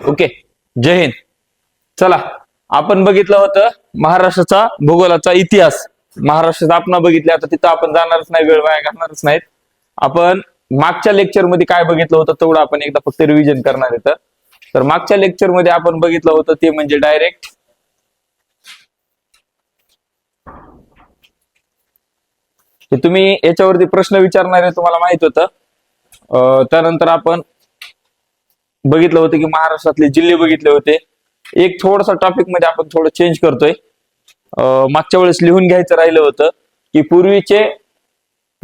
Okay, जय हिंद. चला, आपण बघितलं होतं महाराष्ट्राचा भूगोलाचा इतिहास. महाराष्ट्राचा आपण बघितलं, आता तिथं आपण जाणारच नाही, वेळ वाया घालणारच नाहीत. आपण मागच्या लेक्चर मध्ये काय बघितलं होतं तेवढं आपण एकदा फक्त रिव्हिजन करणार आहे. तर मागच्या लेक्चर मध्ये आपण बघितलं होतं ते म्हणजे डायरेक्ट तुम्ही याच्यावरती प्रश्न विचारणारे तुम्हाला माहित होतं. त्यानंतर आपण बघितलं होतं की महाराष्ट्रातले जिल्हे बघितले होते. एक थोडासा टॉपिक मध्ये आपण थोडं चेंज करतोय. मागच्या वेळेस लिहून घ्यायचं राहिलं होतं की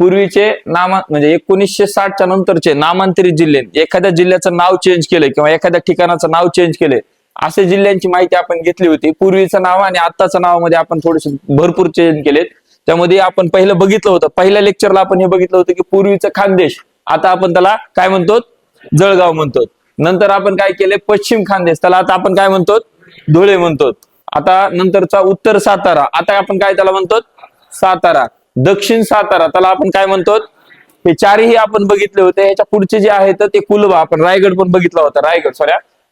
पूर्वीचे म्हणजे 1960च्या नंतरचे नामांतरित जिल्हे, एखाद्या जिल्ह्याचं नाव चेंज केलंय किंवा एखाद्या ठिकाणाचं नाव चेंज केलंय असे जिल्ह्यांची माहिती आपण घेतली होती. पूर्वीचं नाव आणि आत्ताचं नावामध्ये आपण थोडेसे भरपूर चेंज केलेत. त्यामध्ये आपण पहिलं बघितलं होतं, पहिल्या लेक्चरला आपण हे बघितलं होतं की पूर्वीचं खानदेश, आता आपण त्याला काय म्हणतो, जळगाव म्हणतो. नंतर आपण काय केले, पश्चिम खानदेश, त्याला आता आपण काय म्हणतो, धुळे म्हणतो. आता नंतरचा उत्तर सातारा, आता आपण काय त्याला म्हणतो, सातारा. दक्षिण सातारा, त्याला आपण काय म्हणतो. हे चारही आपण बघितले होते. ह्याच्या पुढचे जे आहेत ते कुलबा, आपण रायगड पण बघितला होता,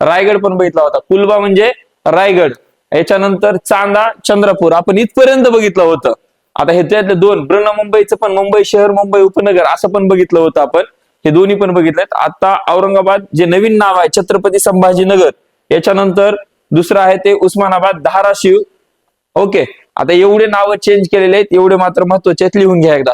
रायगड पण बघितला होता. कुलबा म्हणजे रायगड. याच्यानंतर चांदा, चंद्रपूर आपण इथपर्यंत बघितलं होतं. आता हे त्यातले दोन, बृहन्मुंबईचं पण मुंबई शहर, मुंबई उपनगर असं पण बघितलं होतं आपण. हे दोन्ही पण बघितलेत. आता औरंगाबाद जे नवीन नाव आहे छत्रपती संभाजीनगर, याच्यानंतर दुसरं आहे ते उस्मानाबाद, धाराशिव. ओके, आता एवढे नावं चेंज केलेले आहेत, एवढे मात्र महत्वाचे आहेत, लिहून घ्या एकदा.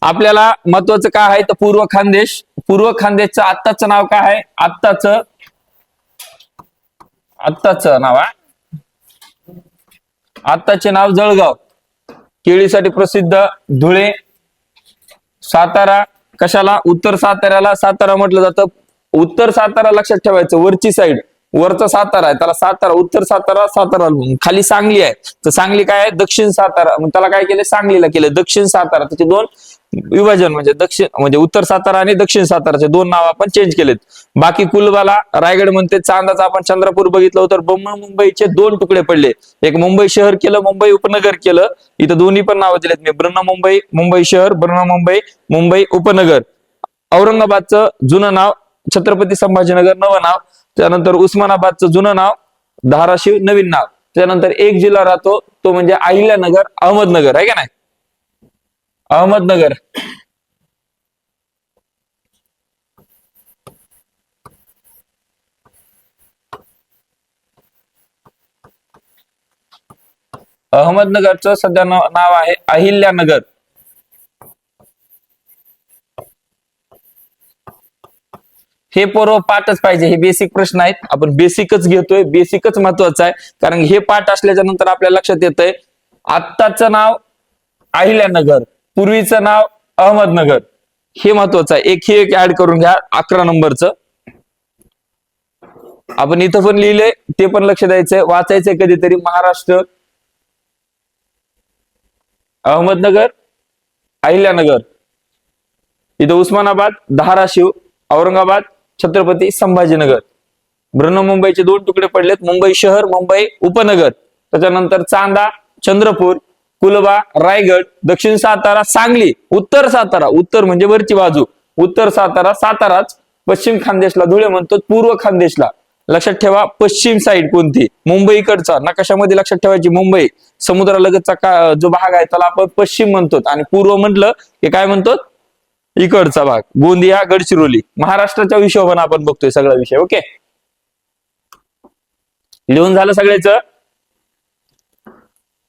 आपल्याला महत्वाचं काय आहे तर पूर्व खानदेश. पूर्व खानदेशचं आत्ताचं नाव काय आहे, आत्ताचं नाव आहे, आत्ताचे नाव जळगाव. केळीसाठी प्रसिद्ध धुळे. सातारा कशाला, उत्तर साताऱ्याला सातारा म्हटलं जातं. उत्तर सातारा लक्षात ठेवायचं, वरची साईड, वरचा सातारा आहे त्याला सातारा, उत्तर सातारा सातारा. खाली सांगली आहे तर सांगली काय आहे, दक्षिण सातारा. मग त्याला काय केलं, सांगलीला केलं दक्षिण सातारा. त्याचे दोन विभाजन म्हणजे दक्षिण म्हणजे उत्तर सातारा आणि दक्षिण साताराचे दोन नाव आपण चेंज केलेत. बाकी कुलबाला रायगड म्हणते. चांदाचा आपण चंद्रपूर बघितलं होतं. मुंबईचे दोन तुकडे पडले, एक मुंबई शहर केलं, मुंबई उपनगर केलं. इथं दोन्ही पण नावं दिलेत मी, बृहन्मुंबई, मुंबई शहर, बृहन्मुंबई, मुंबई उपनगर. औरंगाबादचं जुनं नाव छत्रपती संभाजीनगर, नवं नाव. त्यानंतर उस्मानाबादचं जुनं नाव, धाराशिव नवीन नाव. त्यानंतर एक जिल्हा राहतो तो म्हणजे अहिल्यानगर, अहमदनगर आहे का नाही, अहमदनगर. अहमदनगरचं सध्या नाव आहे अहिल्यानगर. हे पूर्व पाठच पाहिजे, हे बेसिक प्रश्न आहेत, आपण बेसिकच घेतोय, बेसिकच महत्वाचं आहे. कारण हे पाठ असल्याच्या नंतर आपल्या लक्षात येतंय आत्ताचं नाव अहिल्यानगर, पूर्वीचं नाव अहमदनगर, हे महत्वाचं आहे. एक ऍड करून घ्या 11 नंबरचं. आपण इथं पण लिहिलंय, ते पण लक्ष द्यायचंय, वाचायचंय कधीतरी. महाराष्ट्र, अहमदनगर, अहिल्यानगर. इथं उस्मानाबाद, धाराशिव, औरंगाबाद, छत्रपती संभाजीनगर. बृहन्मुंबईचे दोन तुकडे पडलेत, मुंबई शहर, मुंबई उपनगर. त्याच्यानंतर चांदा, चंद्रपूर, कुलबा, रायगड, दक्षिण सातारा, सांगली, उत्तर सातारा, उत्तर म्हणजे वरची बाजू, उत्तर सातारा साताराच. पश्चिम खानदेशला धुळे म्हणतो. पूर्व खानदेशला लक्षात ठेवा पश्चिम साईड कोणती, मुंबईकडचा नकाशामध्ये लक्षात ठेवायची. मुंबई समुद्रालगतचा जो भाग आहे त्याला आपण पश्चिम म्हणतो, आणि पूर्व म्हटलं की काय म्हणतो, इकडचा भाग, गोंदिया, गडचिरोली. महाराष्ट्राच्या हिशोबाने आपण बघतोय सगळा विषय. ओके, लिहून झालं सगळ्याच.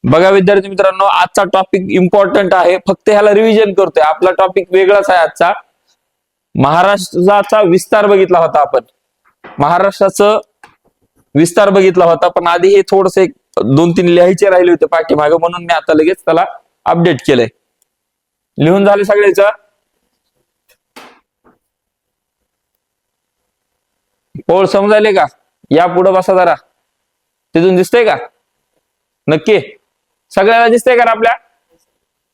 बघा विद्यार्थी मित्रांनो, आजचा टॉपिक इम्पॉर्टंट आहे, फक्त ह्याला रिव्हिजन करतोय. आपला टॉपिक वेगळाच आहे आजचा. महाराष्ट्राचा विस्तार बघितला होता आपण, महाराष्ट्राचं विस्तार बघितला होता, पण आधी हे थोडस 2-3 लिहायचे राहिले होते पाठीमागे, म्हणून मी आता लगेच त्याला अपडेट केलंय. लिहून झाले सगळेच. पोळ समजायले का, या पुढे बसा जरा, तिथून दिसतंय का, नक्की सगळ्याला दिसतंय का आपल्या,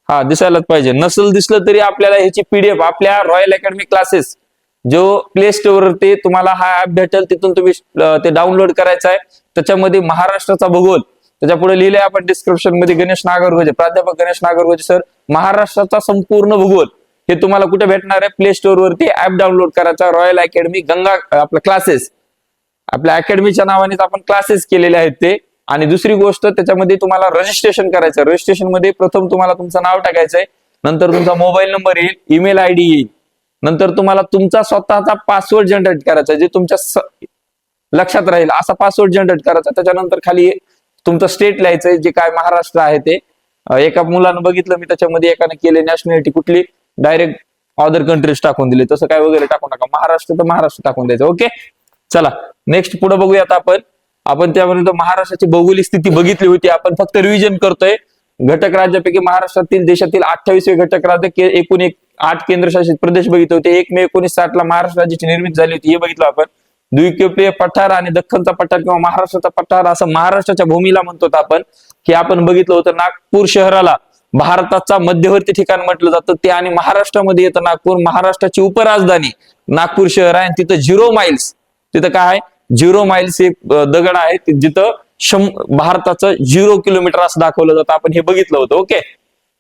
हा दिसायलाच पाहिजे. नसल दिसलं तरी आपल्याला ह्याची पीडीएफ आपल्या रॉयल अकॅडमी क्लासेस जो प्ले स्टोर वरती तुम्हाला हा ऍप भेटेल, तिथून तुम्ही ते डाउनलोड करायचा आहे. त्याच्यामध्ये महाराष्ट्राचा भूगोल, त्याच्या पुढे लिहिलंय आपण डिस्क्रिप्शन मध्ये, गणेश नागरगोजे, प्राध्यापक गणेश नागरगोजे सर, महाराष्ट्राचा संपूर्ण भूगोल हे तुम्हाला कुठे भेटणार आहे? प्ले स्टोर वरती ऍप डाउनलोड करायचा, रॉयल अकॅडमी गंगा आपला क्लासेस, आपल्या अकॅडमीच्या नावानेच आपण क्लासेस केलेले आहेत ते. आणि दुसरी गोष्ट त्याच्यामध्ये तुम्हाला रजिस्ट्रेशन करायचं. रजिस्ट्रेशन मध्ये प्रथम तुम्हाला तुमचं नाव टाकायचंय, नंतर तुमचा मोबाईल नंबर येईल, ईमेल आयडी येईल, नंतर तुम्हाला तुमचा स्वतःचा पासवर्ड जनरेट करायचा जे तुमच्या लक्षात राहील असा पासवर्ड जनरेट करायचा. त्याच्यानंतर खाली तुमचं स्टेट लिहायचंय जे काय महाराष्ट्र आहे ते. एका मुलानं बघितलं मी त्याच्यामध्ये एकाने केले नॅशनॅलिटी कुठली, डायरेक्ट अदर कंट्रीज टाकून दिले. तसं काय वगैरे टाकू नका, महाराष्ट्र तर महाराष्ट्र टाकून द्यायचं. ओके, चला नेक्स्ट पुढे बघूयात आपण त्यापर्यंत महाराष्ट्राची भौगोलिक स्थिती बघितली होती. आपण फक्त रिव्हिजन करतोय. घटक राज्यापैकी महाराष्ट्रातील देशातील 28वे घटक राज्य, एकूण 8 केंद्रशासित प्रदेश बघितले होते. 1 मे 1960 ला महाराष्ट्र राज्याची निर्मिती झाली होती, हे बघितलं आपण. द्विकल्पीय पठार आणि दख्खनचा पठार किंवा महाराष्ट्राचा पठार असं महाराष्ट्राच्या भूमीला म्हणतो आपण, हे आपण बघितलं होतं. नागपूर शहराला भारताचा मध्यवर्ती ठिकाण म्हटलं जातं ते, आणि महाराष्ट्रामध्ये येतं नागपूर. महाराष्ट्राची उपराजधानी नागपूर शहर आहे. तिथं 0 माइल्स, तिथं काय आहे 0 माइल्स एक दगड आहे जिथं भारताचं 0 किलोमीटर असं दाखवलं जातं. आपण हे बघितलं होतं. ओके,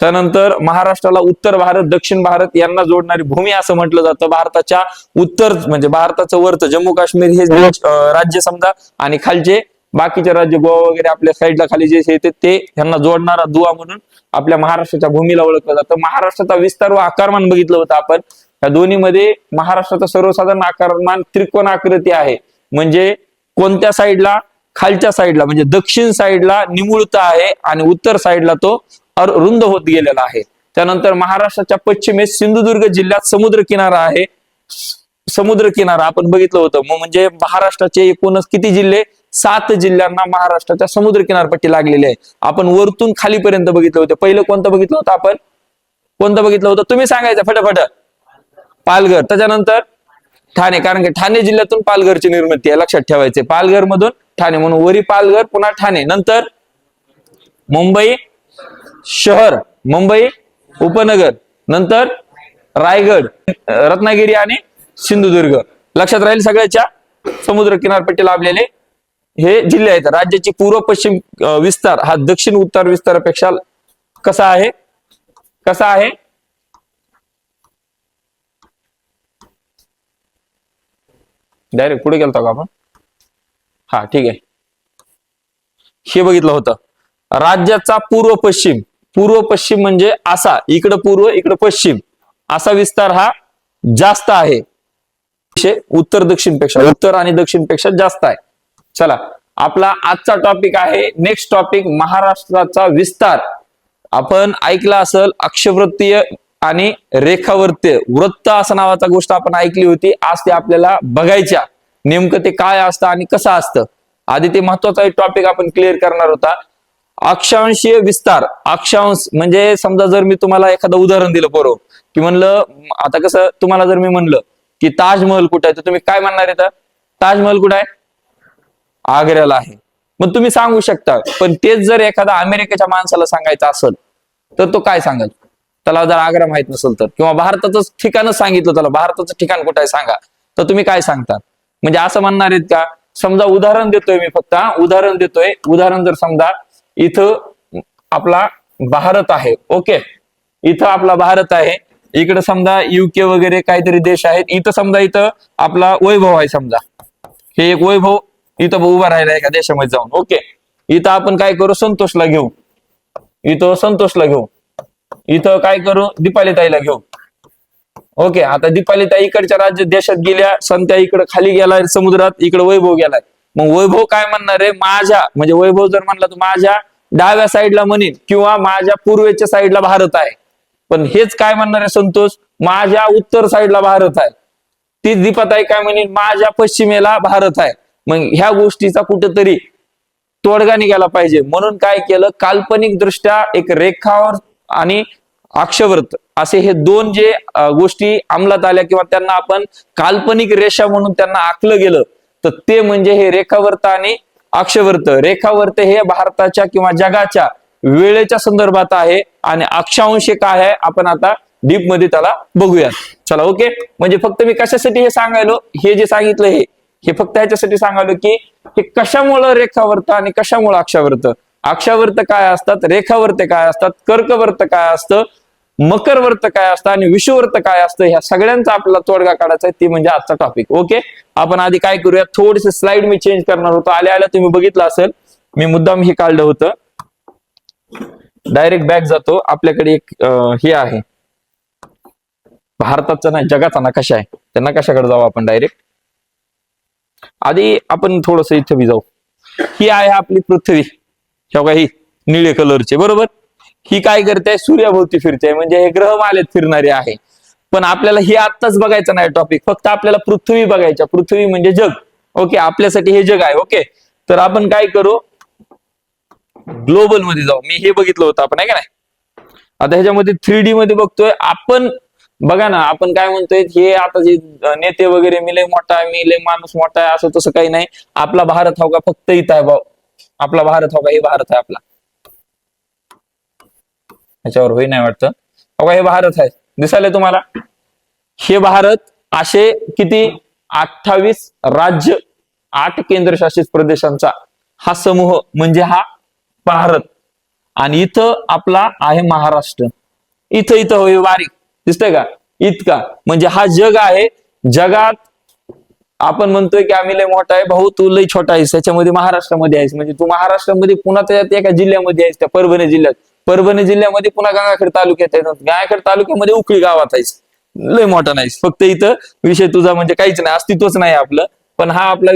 त्यानंतर महाराष्ट्राला उत्तर भारत दक्षिण भारत यांना जोडणारी भूमी असं म्हटलं जातं. भारताच्या उत्तर म्हणजे भारताचं वरचं जम्मू काश्मीर हे राज्य समजा, आणि खालचे बाकीचे राज्य गोवा वगैरे आपल्या साईडला खाली जे येते ते ह्यांना जोडणारा दुवा म्हणून आपल्या महाराष्ट्राच्या भूमीला ओळखलं जातं. महाराष्ट्राचा विस्तार व आकारमान बघितलं होतं आपण. या दोन्हीमध्ये महाराष्ट्राचं सर्वसाधारण आकारमान त्रिकोणाकृती आहे. म्हणजे कोणत्या साईडला? खालच्या साईडला म्हणजे दक्षिण साईडला निमुळता आहे आणि उत्तर साईडला तो रुंद होत गेलेला आहे. त्यानंतर महाराष्ट्राच्या पश्चिमेस सिंधुदुर्ग जिल्ह्यात समुद्र किनारा आहे. समुद्र किनारा आपण बघितलं होतं. म्हणजे महाराष्ट्राचे एकूणच किती जिल्हे? 7 जिल्ह्यांना महाराष्ट्राच्या समुद्र किनारपट्टी लागलेली आहे. आपण वरतून खालीपर्यंत बघितलं होतं. पहिलं कोणतं बघितलं होतं आपण? कोणतं बघितलं होतं तुम्ही सांगायचं फटाफट? पालघर. त्याच्यानंतर ठाणे, कारण की ठाणे जिल्ह्यातून पालघरची निर्मिती आहे, लक्षात ठेवायचे. पालघर मधून ठाणे, म्हणून वरी पालघर पुन्हा ठाणे. नंतर मुंबई शहर, मुंबई उपनगर, नंतर रायगड, रत्नागिरी आणि सिंधुदुर्ग. लक्षात राहील सगळ्याच्या समुद्र किनारपट्टी लाभलेले हे जिल्हे आहेत. राज्याची पूर्व पश्चिम विस्तार हा दक्षिण उत्तर विस्तारापेक्षा कसा आहे? कसा आहे? डायरेक्ट पुढे गेलतो का आपण? हा ठीक आहे, हे बघितलं होतं. राज्याचा पूर्व पश्चिम, पूर्व पश्चिम म्हणजे असा, इकडं पूर्व इकडं पश्चिम असा विस्तार हा जास्त आहे उत्तर दक्षिण पेक्षा, उत्तर आणि दक्षिण पेक्षा जास्त आहे. चला, आपला आजचा टॉपिक आहे नेक्स्ट टॉपिक, महाराष्ट्राचा विस्तार. आपण ऐकला असेल अक्षवृत्तीय आणि रेखावृत्तीय वृत्त असं नावाचा गोष्ट आपण ऐकली होती. आज ते आपल्याला बघायच्या, नेमकं ते काय असतं आणि कसं असतं. आधी ते महत्वाचा एक टॉपिक आपण क्लिअर करणार होता. अक्षांशीय विस्तार. अक्षांश म्हणजे समजा जर मी तुम्हाला एखादं उदाहरण दिलं बरोबर, की म्हणलं आता कसं तुम्हाला जर मी म्हणलं की ताजमहल कुठे आहे, तर तुम्ही काय म्हणणार आहे? ताजमहल कुठे आहे? आग्र्याला आहे. मग तुम्ही सांगू शकता, पण तेच जर एखादा अमेरिकेच्या माणसाला सांगायचं असेल तर तो काय सांगेल? त्याला जर आग्रा माहित नसेल तर, किंवा भारताचं ठिकाणच सांगितलं त्याला भारताचं ठिकाण कुठे आहे सांगा, तर तुम्ही काय सांगता? म्हणजे असं म्हणणार आहेत का? समजा उदाहरण देतोय मी, फक्त उदाहरण देतोय. उदाहरण जर समजा इथं आपला भारत आहे, ओके, इथं आपला भारत आहे, इकडे समजा युके वगैरे काहीतरी देश आहेत, इथं समजा इथं आपला वैभव आहे, समजा हे एक वैभव इथं उभा राहिला एका देशामध्ये जाऊन, ओके. इथं आपण काय करू? संतोषला घेऊ, इथं संतोषला घेऊ, इथं काय करू? दीपाली ताईला घेऊ, ओके. आता दीपाली ताई इकडच्या राज्य देशात गेल्या, संत्या इकडे खाली गेलाय समुद्रात, इकडे वैभव गेलाय. मग वैभव काय म्हणणार आहे? माझ्या म्हणजे वैभव जर म्हणला तर माझ्या डाव्या साईडला म्हणेन, किंवा माझ्या पूर्वेच्या साईडला भारत आहे. पण हेच काय म्हणणार आहे संतोष? माझ्या उत्तर साईडला भारत आहे. ती दीपाताई काय म्हणेन? माझ्या पश्चिमेला भारत आहे. मग ह्या गोष्टीचा कुठेतरी तोडगा निघाला पाहिजे, म्हणून काय केलं? काल्पनिक दृष्ट्या एक रेखावर आणि अक्षवृत्त असे हे दोन जे गोष्टी अंमलात आल्या, किंवा त्यांना आपण काल्पनिक रेषा म्हणून त्यांना आखलं गेलं, तर ते म्हणजे हे रेखावर्त आणि अक्षवृत्त. रेखावर्त हे भारताच्या किंवा जगाच्या वेळेच्या संदर्भात आहे, आणि अक्षांश काय आहे आपण आता डीप मध्ये त्याला बघूयात. चला, ओके. म्हणजे फक्त मी कशासाठी हे सांगायलो, हे जे सांगितलं हे फक्त ह्याच्यासाठी सांगायलो की हे कशामुळं रेखावर्त आणि कशामुळं अक्षावर्त. अक्षावर्त काय असतात, रेखावर्त काय असतात, कर्कवर्त काय असतं, मकरवर्त काय असतं आणि विषुवर्त काय असतं, ह्या सगळ्यांचा आपल्याला तोडगा काढायचा आहे, ते म्हणजे आजचा टॉपिक. ओके, आपण आधी काय करूया, थोडीशी स्लाइड मी चेंज करणार होतो. आल्या तुम्ही बघितलं असेल, मी मुद्दाम हे काढलं होतं. डायरेक्ट बॅक जातो. आपल्याकडे एक हे आहे, भारताचा नाही जगाचा नकाशा आहे. त्या नकाशाकडे जाऊ आपण डायरेक्ट. आधी आपण थोडस इथे बी जाऊ. ही आहे आपली पृथ्वी, ही निळे कलरचे, बरोबर. ही काय करते, सूर्याभोवती फिरते, म्हणजे हे ग्रहमालेत फिरणारे आहे. पण आपल्याला हे आत्ताच बघायचं नाही टॉपिक, फक्त आपल्याला पृथ्वी बघायच्या. पृथ्वी म्हणजे जग. ओके, आपल्यासाठी हे जग आहे. ओके, तर आपण काय करू, ग्लोबल मध्ये जाऊ. मी हे बघितलं होतं आपण, आहे का नाही. आता ह्याच्यामध्ये 3D मध्ये बघतोय आपण. बघा ना, आपण काय म्हणतोय, हे आता जे नेते वगैरे, मी लय मोठा आहे, मी लय माणूस मोठा आहे, असं तसं काही नाही. आपला भारत हो का फक्त इथं आहे भाऊ, आपला भारत हो का, हे भारत आहे आपला. ह्याच्यावर होई नाही वाटतं. बघा हे भारत आहे, दिसायला तुम्हाला. हे भारत असे किती 28 राज्य, 8 केंद्रशासित प्रदेशांचा हा समूह म्हणजे हा भारत. आणि इथं आपला आहे महाराष्ट्र. इथं इथं होय बारीक दिसतंय का, इतका. म्हणजे हा जग आहे. जगात आपण म्हणतोय की आम्ही लय मोठा आहे, भाऊ तू लय छोटा आहेस. त्याच्यामध्ये महाराष्ट्रामध्ये आहेस, म्हणजे तू महाराष्ट्रामध्ये पुन्हा त्याच्यात एका जिल्ह्यामध्ये आहेस, त्या परभणी जिल्ह्यात. परभणी जिल्ह्यामध्ये पुन्हा गंगाखेड तालुक्यात आहे. गंगाखेड तालुक्यामध्ये उकळी गावात आहेस, लय मोठा नाहीस. फक्त इथं विषय तुझा म्हणजे काहीच नाही, अस्तित्वच नाही आपलं. पण हा आपला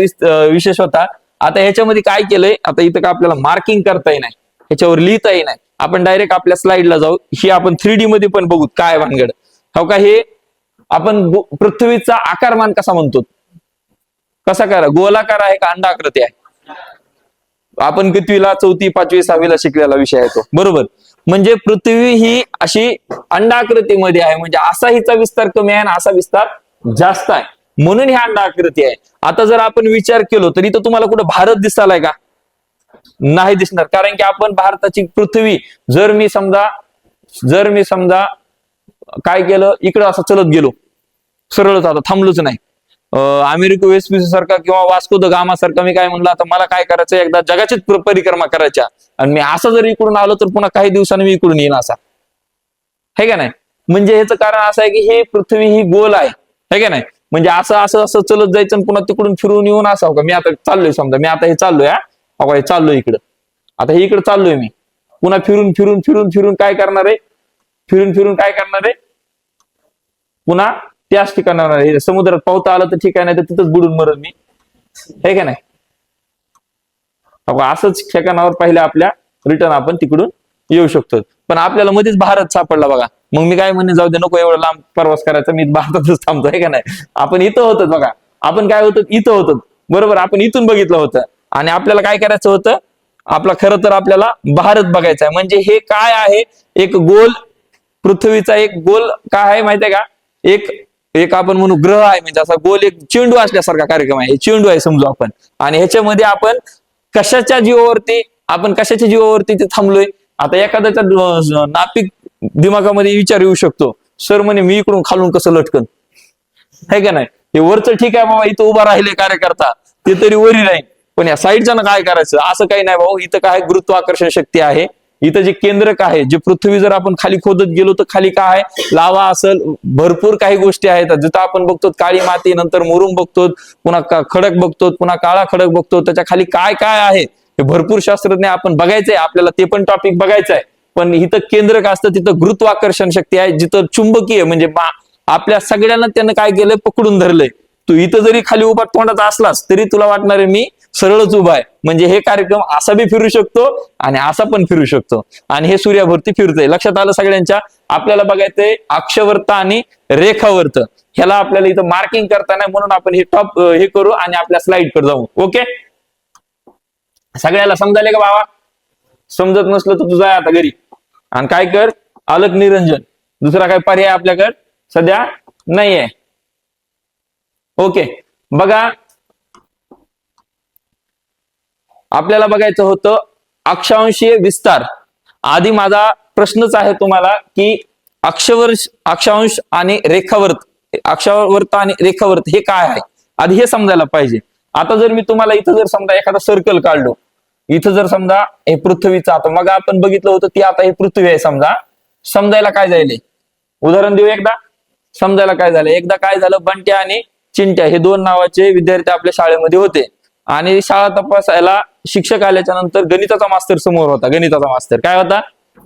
विशेष होता. आता ह्याच्यामध्ये काय केलंय, आता इथं का आपल्याला मार्किंग करताही नाही, ह्याच्यावर लिहिताही नाही. आपण डायरेक्ट आपल्या स्लाइडला जाऊ. ही आपण 3D मध्ये पण बघू काय भानगड. हो का, हे आपण पृथ्वीचा आकारमान कसा म्हणतो, कसा करा, गोलाकार आहे का अंडाकृती आहे. आपण कितवीला, 4थी 5वी 6वीला शिकलेला विषय आहे तो, बरोबर. म्हणजे पृथ्वी ही अशी अंडाकृतीमध्ये आहे, म्हणजे असा हिचा विस्तार कमी आहे आणि असा विस्तार जास्त आहे, म्हणून ही अंडाकृती आहे. आता जर आपण विचार केलो तर इथं तुम्हाला कुठं भारत दिसालाय का, नाही दिसणार. कारण की आपण भारताची पृथ्वी, जर मी समजा काय केलं, इकडं असं चलत गेलो, सरळच, आता थांबलोच नाही. अमेरिका वेस्टविस सारखा किंवा वास्को द गामा सारखा मी काय म्हणलं, आता मला काय करायचं, एकदा जगाचीच परिक्रमा करायच्या, आणि मी असं जर इकडून आलो तर पुन्हा काही दिवसांनी मी इकडून येईन असा, है का नाही. म्हणजे ह्याचं कारण असं आहे की हे पृथ्वी ही गोल आहे, है का नाही. म्हणजे असं असं असं चलत जायचं आणि पुन्हा तिकडून फिरून येऊन असं. हो का, मी आता चाललोय, समजा मी आता हे चाललोय, हा चाललोय इकडं, आता हे इकडं चाललोय मी, पुन्हा फिरून फिरून फिरून फिरून काय करणार आहे, फिरून फिरून काय करणार आहे, पुन्हा त्याच ठिकाणावर. समुद्रात पावता आलं तर ठीक आहे, नाही तर तिथंच बुडून मरल मी, हे का नाही. असंच ठिकाणावर पहिले आपल्या रिटर्न आपण तिकडून येऊ शकतो. पण आपल्याला मध्येच भारत सापडला बघा. मग मी काय म्हणणे, जाऊ दे, नको एवढा लांब प्रवास करायचा, मी भारतातच थांबतो, हे का नाही. आपण इथं होतो बघा, आपण काय होतं, इथं होतो, बरोबर. आपण इथून बघितलं होतं आणि आपल्याला काय करायचं होतं, आपला खरं तर आपल्याला भारत बघायचा आहे. म्हणजे हे काय आहे, एक गोल, पृथ्वीचा एक गोल काय आहे माहितीये का, एक आपण म्हणू ग्रह आहे, म्हणजे असा गोल एक चेंडू असल्यासारखा कार्यक्रम आहे. चेंडू आहे समजू आपण, आणि ह्याच्यामध्ये आपण कशाच्या जीवावरती ते थांबलोय. आता एखाद्याच्या नापिक दिमागामध्ये विचार येऊ शकतो, सर म्हणे मी इकडून खालून कसं लटकन, है का नाही. हे वरचं ठीक आहे बाबा, इथं उभा राहिले कार्यकर्ता, ते तरी वरी राहील, पण या साईडच्या काय करायचं, असं काही नाही भाऊ. इथं काय गुरुत्वाकर्षण शक्ती आहे, इथं जे केंद्रक आहे, जे पृथ्वी जर आपण खाली खोदत गेलो तर खाली काय आहे, लावा असेल, भरपूर काही गोष्टी आहेत. जिथं आपण बघतो काळी माती, नंतर मुरुम बघतो, पुन्हा खडक बघतो, पुन्हा काळा खडक बघतो, त्याच्या खाली काय काय आहे हे भरपूर शास्त्रज्ञ आपण बघायचंय, आपल्याला ते पण टॉपिक बघायचं आहे. पण इथं केंद्रक असतं, तिथं गुरुत्वाकर्षण शक्ती आहे, जिथं चुंबकीय म्हणजे आपल्या सगळ्यांना त्यानं काय केलंय, पकडून धरलंय. तू इथं जरी खाली उभा तोंडाचा असलास तरी तुला वाटणार आहे मी सरळच उभा आहे. म्हणजे हे कार्यक्रम असा बी फिरू शकतो आणि असा पण फिरू शकतो, आणि हे सूर्याभोवती फिरतंय. लक्षात आलं सगळ्यांच्या. आपल्याला बघायचंय अक्षवर्त आणि रेखावर्त, ह्याला आपल्याला इथं मार्किंग करताना, म्हणून आपण हे करू आणि आपल्या स्लाइड कडे जाऊ. ओके, सगळ्याला समजायला का बाबा. समजत नसलं तर तुझा आता घरी आणि काय कर, अलग निरंजन, दुसरा काय पर्याय आपल्याकडे सध्या नाहीये. ओके, बघा आपल्याला बघायचं होतं अक्षांशीय विस्तार. आधी माझा प्रश्नच आहे तुम्हाला की अक्षांश आणि रेखावर्त, अक्षावर्त आणि रेखावर्त हे काय आहे, आधी हे समजायला पाहिजे. आता जर मी तुम्हाला इथं जर समजा एखादा सर्कल काढलो, इथं जर समजा हे पृथ्वीचा, आता मग आपण बघितलं होतं ती, आता हे पृथ्वी आहे समजा. समजायला काय जाईल, उदाहरण देऊ एकदा समजायला. काय झालं, एकदा काय झालं, बंट्या आणि चिंट्या हे दोन नावाचे विद्यार्थी आपल्या शाळेमध्ये होते आणि शाळा तपासायला शिक्षक आल्याच्या नंतर गणिताचा मास्तर समोर होता. गणिताचा मास्तर काय होता,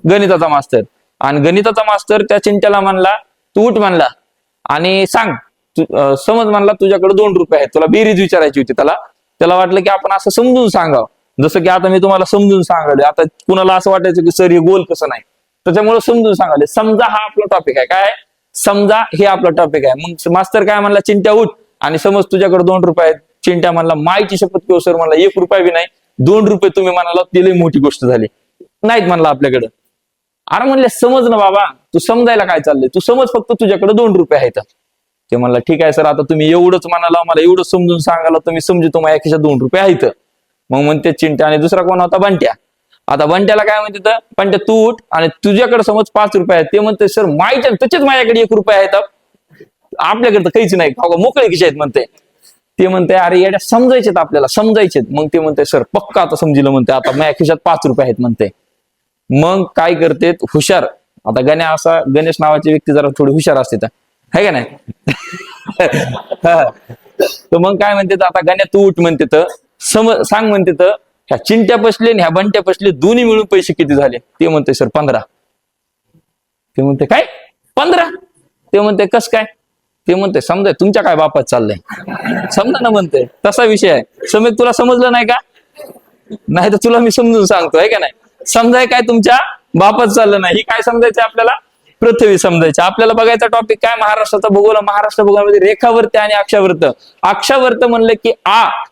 गणिताचा मास्तर. आणि गणिताचा मास्तर त्या चिंट्याला म्हणला, तू उठ म्हणला आणि सांग, समज म्हणला तुझ्याकडे 2 रुपये आहेत, तुला बेरीज विचारायची होती. त्याला वाटलं की आपण असं समजून सांगावं, जसं की आता मी तुम्हाला समजून सांगाले. आता कुणाला असं वाटायचं की सर हे गोल कसं नाही, त्याच्यामुळे समजून सांगाले. समजा हा आपला टॉपिक आहे, काय समजा हे आपला टॉपिक आहे. मग मास्तर काय म्हणला, चिंट्या उठ आणि समज तुझ्याकडे 2 रुपये आहेत. चिंट्या म्हणला, मायची शपथ किंवा सर म्हणला 1 रुपया बी नाही, 2 रुपये तुम्ही म्हणाला ती लई मोठी गोष्ट झाली, नाहीत म्हणला आपल्याकडे. अरे म्हणले समज ना बाबा, तू समजायला काय चाललंय, तू समज फक्त तुझ्याकडे 2 रुपये आहेत. ते म्हणला ठीक आहे सर, आता तुम्ही एवढंच म्हणाला, मला एवढं समजून सांगायला, तुम्ही समजतो माझ्या खिशात 2 रुपये आहेत. मग म्हणते चिंट्या आणि दुसरा कोण होता, बंट्या. आता बंट्याला काय म्हणते तर, बंट्या तू उठ आणि तुझ्याकडे समज 5 रुपये आहेत. ते म्हणते सर मायच्या त्याचेच माझ्याकडे 1 रुपया आहेत, आपल्याकडे तर काहीच नाही, मोकळे खिशे आहेत म्हणते. ते म्हणते अरे येड्या समजायचेत, आपल्याला समजायचेत. मग ते म्हणते सर पक्का आता समजिलं म्हणते, आता माझ्या खिशात 5 रुपये आहेत म्हणते. मग काय करते हुशार, आता गणेश नावाची व्यक्ती जरा थोडी हुशार असते तर, है का नाही. तर मग काय म्हणते, आता गण्या तू उठ म्हणते तर, सांग म्हणते तर, ह्या चिंट्या बसले आणि ह्या बंट्या बसले दोन्ही मिळून पैसे किती झाले. ते म्हणते सर 15. ते म्हणते काय 15. ते म्हणते कस काय. ते म्हणते समजा तुमच्या काय बापात चाललंय, समजा ना म्हणते, तसा विषय आहे. समीक तुला समजलं नाही का, नाही तर तुला मी समजून सांगतो, आहे का नाही. समजाय काय तुमच्या बापात चाललं नाही, ही काय समजायचं आपल्याला, पृथ्वी समजायची. आपल्याला बघायचा टॉपिक काय, महाराष्ट्राचा भूगोल. महाराष्ट्र भूगोलामध्ये रेखावर्त आणि अक्षावर्त. अक्षावर्त म्हणलं की